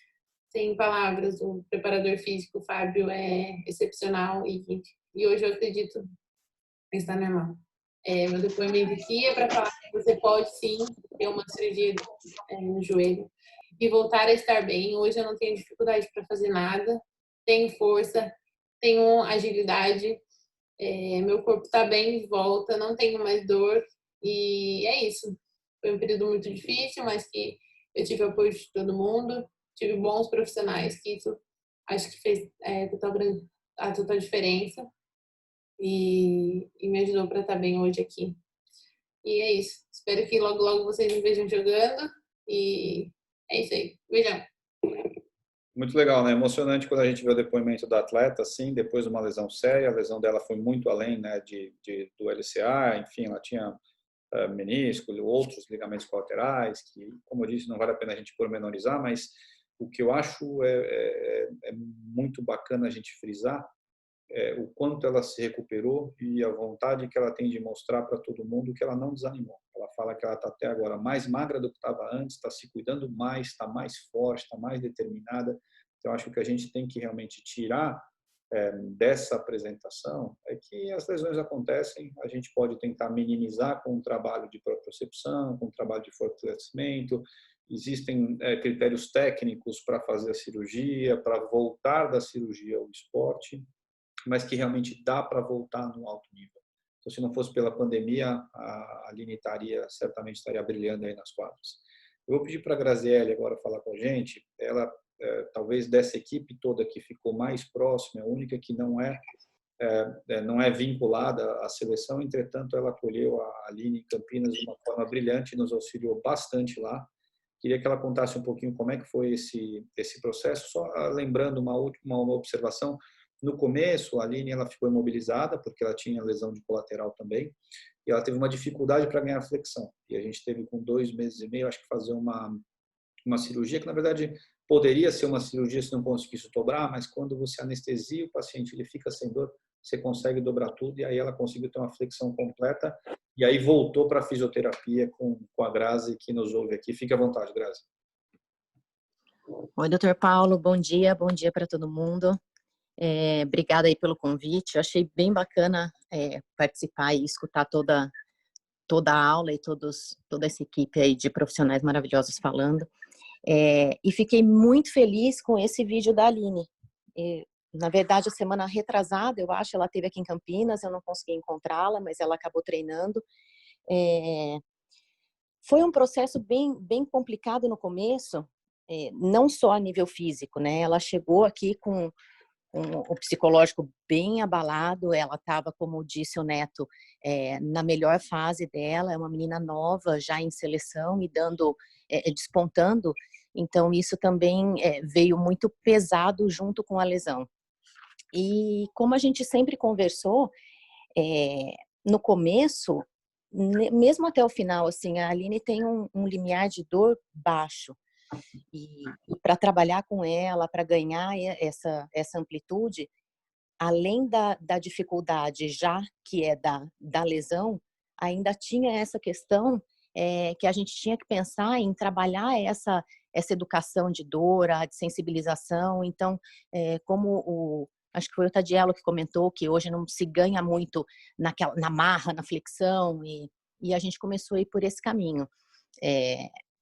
sem palavras, o preparador físico, o Fábio, é excepcional. E hoje eu acredito que está normal. Meu depoimento aqui é para falar que você pode sim ter uma cirurgia no joelho e voltar a estar bem. Hoje eu não tenho dificuldade para fazer nada, tenho força, tenho agilidade, meu corpo está bem de volta, não tenho mais dor, e é isso. Foi um período muito difícil, mas que eu tive apoio de todo mundo, tive bons profissionais, que isso acho que fez a total diferença. E me ajudou para estar bem hoje aqui. E é isso. Espero que logo, logo vocês me vejam jogando. E é isso aí. Beijão. Muito legal, né? Emocionante quando a gente vê o depoimento da atleta, assim, depois de uma lesão séria. A lesão dela foi muito além, né, do LCA. Enfim, ela tinha menisco, outros ligamentos colaterais, que, como eu disse, não vale a pena a gente pormenorizar, mas o que eu acho é muito bacana a gente frisar o quanto ela se recuperou e a vontade que ela tem de mostrar para todo mundo que ela não desanimou. Ela fala que ela está até agora mais magra do que estava antes, está se cuidando mais, está mais forte, está mais determinada. Então, acho que o que a gente tem que realmente tirar dessa apresentação é que as lesões acontecem, a gente pode tentar minimizar com um trabalho de propriocepção, com um trabalho de fortalecimento. Existem critérios técnicos para fazer a cirurgia, para voltar da cirurgia ao esporte, mas que realmente dá para voltar no alto nível. Então, se não fosse pela pandemia, a Aline certamente estaria brilhando aí nas quadras. Eu vou pedir para a Graziele agora falar com a gente. Ela, talvez dessa equipe toda que ficou mais próxima, a única que não é vinculada à seleção, entretanto, ela acolheu a Aline em Campinas de uma forma brilhante, nos auxiliou bastante lá. Queria que ela contasse um pouquinho como é que foi esse processo, só lembrando uma última observação. No começo, a Aline ela ficou imobilizada, porque ela tinha lesão de colateral também, e ela teve uma dificuldade para ganhar flexão. E a gente teve, com 2 meses e meio, acho que fazer uma cirurgia, que na verdade poderia ser uma cirurgia se não conseguisse dobrar, mas quando você anestesia o paciente, ele fica sem dor, você consegue dobrar tudo, e aí ela conseguiu ter uma flexão completa, e aí voltou para a fisioterapia com a Grazi, que nos ouve aqui. Fique à vontade, Grazi. Oi, doutor Paulo, bom dia para todo mundo. Obrigada aí pelo convite. Eu achei bem bacana participar e escutar toda a aula e toda essa equipe aí de profissionais maravilhosos falando. E fiquei muito feliz com esse vídeo da Aline. Na verdade, a semana retrasada, eu acho, ela esteve aqui em Campinas, eu não consegui encontrá-la, mas ela acabou treinando. Foi um processo bem complicado no começo, não só a nível físico, né? Ela chegou aqui com o psicológico bem abalado, ela estava, como disse o Neto, na melhor fase dela, é uma menina nova, já em seleção e despontando, então isso também veio muito pesado junto com a lesão. E como a gente sempre conversou, no começo, mesmo até o final, assim, a Aline tem um limiar de dor baixo. E para trabalhar com ela, para ganhar essa amplitude, além da dificuldade já que é da lesão, ainda tinha essa questão que a gente tinha que pensar em trabalhar essa educação de dor, a de sensibilização. Então, acho que foi o Tadiello que comentou que hoje não se ganha muito na marra, na flexão, e a gente começou a ir por esse caminho.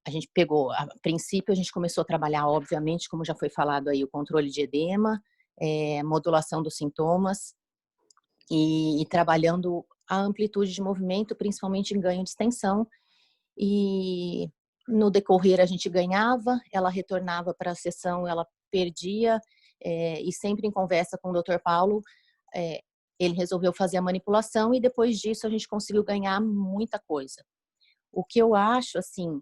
A gente pegou, a princípio a gente começou a trabalhar, obviamente, como já foi falado aí, o controle de edema, modulação dos sintomas e trabalhando a amplitude de movimento, principalmente em ganho de extensão. E no decorrer a gente ganhava, ela retornava para a sessão, ela perdia, e sempre em conversa com o Dr. Paulo, ele resolveu fazer a manipulação e depois disso a gente conseguiu ganhar muita coisa. O que eu acho, assim,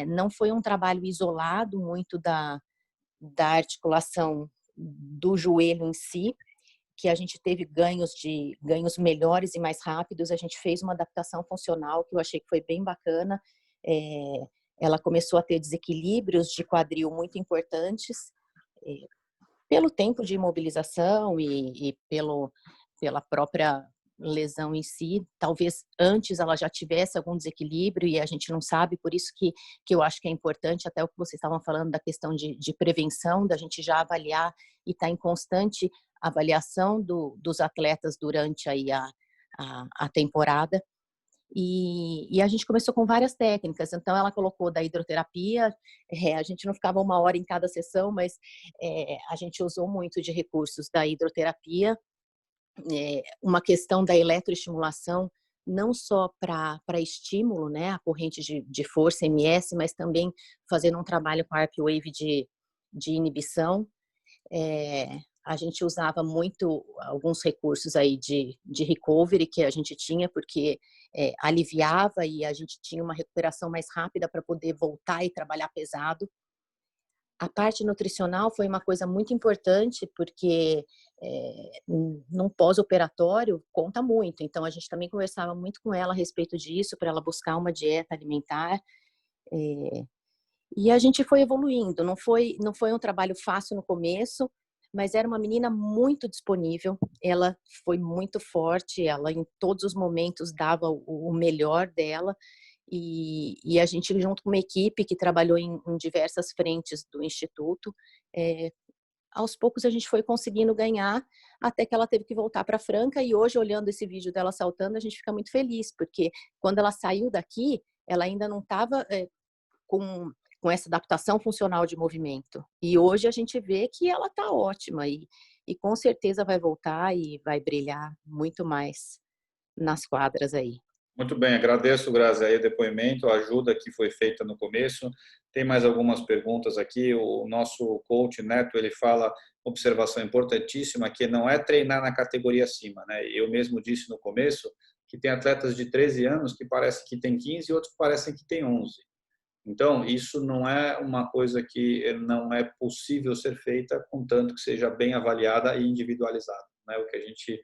não foi um trabalho isolado muito da articulação do joelho em si, que a gente teve ganhos melhores e mais rápidos. A gente fez uma adaptação funcional que eu achei que foi bem bacana. Ela começou a ter desequilíbrios de quadril muito importantes, pelo tempo de imobilização e pela própria lesão em si. Talvez antes ela já tivesse algum desequilíbrio e a gente não sabe, por isso que eu acho que é importante até o que vocês estavam falando da questão de prevenção, da gente já avaliar e estar em constante avaliação dos atletas durante aí a temporada. E a gente começou com várias técnicas. Então ela colocou da hidroterapia, a gente não ficava 1 hora em cada sessão, mas a gente usou muito de recursos da hidroterapia, uma questão da eletroestimulação, não só para estímulo, né, a corrente de força MS, mas também fazendo um trabalho com a ARP Wave de inibição. A gente usava muito alguns recursos aí de recovery que a gente tinha, porque aliviava e a gente tinha uma recuperação mais rápida para poder voltar e trabalhar pesado. A parte nutricional foi uma coisa muito importante, porque num pós-operatório conta muito. Então, a gente também conversava muito com ela a respeito disso, para ela buscar uma dieta alimentar. E a gente foi evoluindo. Não foi um trabalho fácil no começo, mas era uma menina muito disponível. Ela foi muito forte, ela em todos os momentos dava o melhor dela. E a gente, junto com uma equipe que trabalhou em diversas frentes do Instituto, aos poucos a gente foi conseguindo ganhar, até que ela teve que voltar para Franca. E hoje, olhando esse vídeo dela saltando, a gente fica muito feliz, porque quando ela saiu daqui, ela ainda não estava com essa adaptação funcional de movimento. E hoje a gente vê que ela está ótima e com certeza vai voltar e vai brilhar muito mais nas quadras aí. Muito bem, agradeço, Grazi, aí o depoimento, a ajuda que foi feita no começo. Tem mais algumas perguntas aqui. O nosso coach Neto, ele fala, observação importantíssima, que não é treinar na categoria acima, né? Eu mesmo disse no começo que tem atletas de 13 anos que parece que tem 15 e outros que parecem que tem 11. Então, isso não é uma coisa que não é possível ser feita, contanto que seja bem avaliada e individualizada, né? O que a gente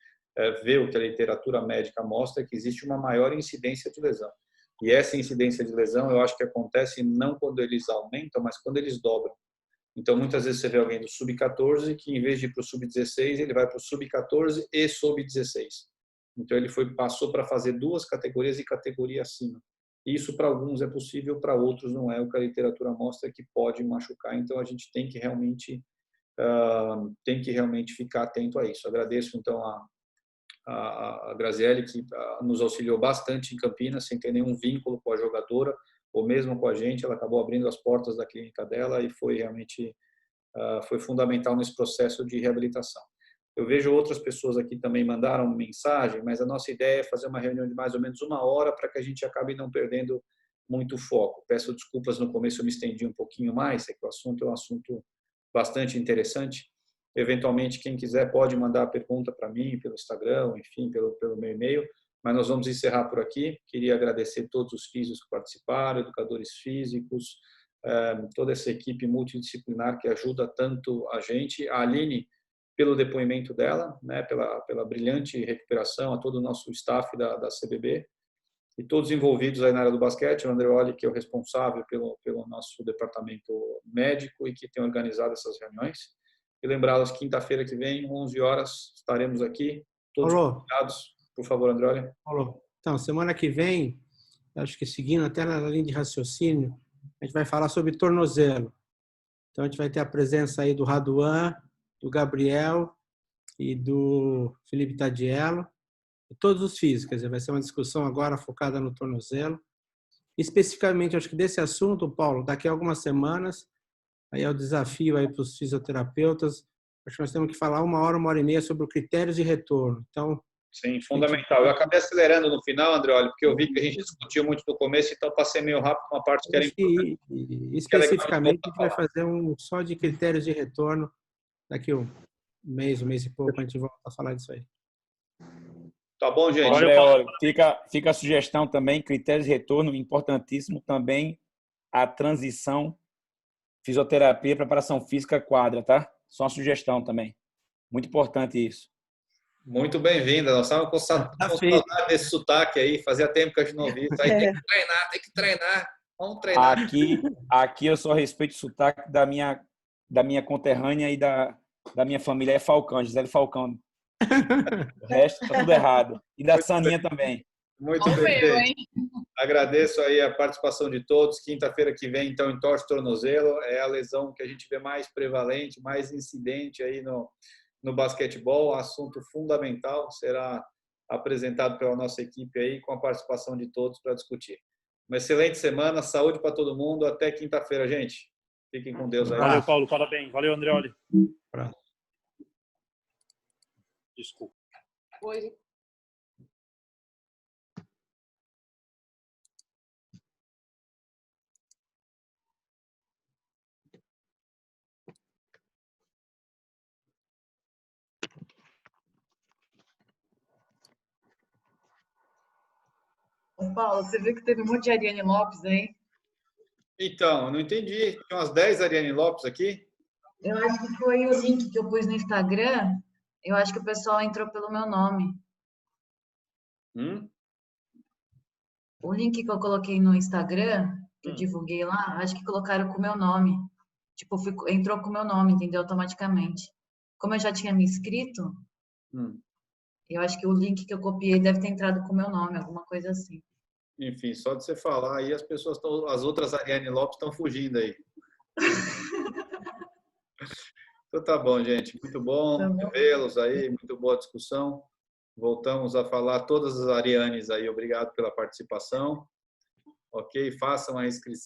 vê, o que a literatura médica mostra, é que existe uma maior incidência de lesão. E essa incidência de lesão, eu acho que acontece não quando eles aumentam, mas quando eles dobram. Então, muitas vezes você vê alguém do sub-14 que, em vez de ir para o sub-16, ele vai para o sub-14 e sub-16. Então, ele passou para fazer 2 categorias e categoria acima. Isso, para alguns, é possível, para outros, não é. O que a literatura mostra que pode machucar. Então, a gente tem que realmente ficar atento a isso. Agradeço, então, a Graziele, que nos auxiliou bastante em Campinas, sem ter nenhum vínculo com a jogadora, ou mesmo com a gente. Ela acabou abrindo as portas da clínica dela e foi realmente foi fundamental nesse processo de reabilitação. Eu vejo outras pessoas aqui também mandaram mensagem, mas a nossa ideia é fazer uma reunião de mais ou menos 1 hora para que a gente acabe não perdendo muito foco. Peço desculpas, no começo eu me estendi um pouquinho mais, é que o assunto é um assunto bastante interessante. Eventualmente, quem quiser pode mandar a pergunta para mim pelo Instagram, enfim, pelo meu e-mail, mas nós vamos encerrar por aqui. Queria agradecer todos os físicos que participaram, educadores físicos, toda essa equipe multidisciplinar que ajuda tanto a gente, a Aline, pelo depoimento dela, né, pela brilhante recuperação, a todo o nosso staff da CBB, e todos envolvidos aí na área do basquete, o Andreoli, que é o responsável pelo nosso departamento médico e que tem organizado essas reuniões. E lembrá-los, quinta-feira que vem, 11 horas, estaremos aqui, todos convidados. Por favor, Andreoli. Então, semana que vem, acho que seguindo até na linha de raciocínio, a gente vai falar sobre tornozelo. Então, a gente vai ter a presença aí do Raduan, do Gabriel e do Felipe Tadiello, e todos os físicos. Quer dizer, vai ser uma discussão agora focada no tornozelo. Especificamente, acho que desse assunto, Paulo, daqui a algumas semanas, aí é o desafio aí para os fisioterapeutas. Acho que nós temos que falar 1 hora e meia sobre os critérios de retorno. Então, sim, fundamental. Eu acabei acelerando no final, Andreoli, porque eu vi que a gente discutiu muito no começo, então passei meio rápido uma parte que era importante. Especificamente, a gente vai fazer um só de critérios de retorno daqui a um mês e pouco, a gente volta a falar disso aí. Tá bom, gente? Andreoli, fica a sugestão também, critérios de retorno, importantíssimo também, a transição, fisioterapia, preparação física, quadra, tá? Só uma sugestão também. Muito importante isso. Muito bem-vinda. Nós estávamos com saudade desse sotaque aí. Fazia tempo que a gente não ouvia. Aí tem que treinar. Vamos treinar. Aqui eu só respeito o sotaque da minha conterrânea e da minha família. É Falcão, Gisele Falcão. O resto tá tudo errado. E da Saninha também. Muito bem. Agradeço aí a participação de todos. Quinta-feira que vem, então, entorse tornozelo. É a lesão que a gente vê mais prevalente, mais incidente aí no basquetebol. Assunto fundamental. Será apresentado pela nossa equipe aí, com a participação de todos para discutir. Uma excelente semana. Saúde para todo mundo. Até quinta-feira, gente. Fiquem com Deus aí. Valeu, Paulo. Parabéns. Valeu, Andreoli. Desculpa. Oi. Ô, Paulo, você viu que teve um monte de Ariane Lopes aí? Então, não entendi. Tem umas 10 Ariane Lopes aqui? Eu acho que foi o link que eu pus no Instagram. Eu acho que o pessoal entrou pelo meu nome. O link que eu coloquei no Instagram, que eu divulguei lá, acho que colocaram com o meu nome. Tipo, entrou com o meu nome, entendeu? Automaticamente. Como eu já tinha me inscrito, eu acho que o link que eu copiei deve ter entrado com o meu nome, alguma coisa assim. Enfim, só de você falar aí, as outras Ariane Lopes estão fugindo aí. Então tá bom, gente. Muito bom vê-los aí, muito boa discussão. Voltamos a falar todas as Arianes aí. Obrigado pela participação. Ok, façam a inscrição.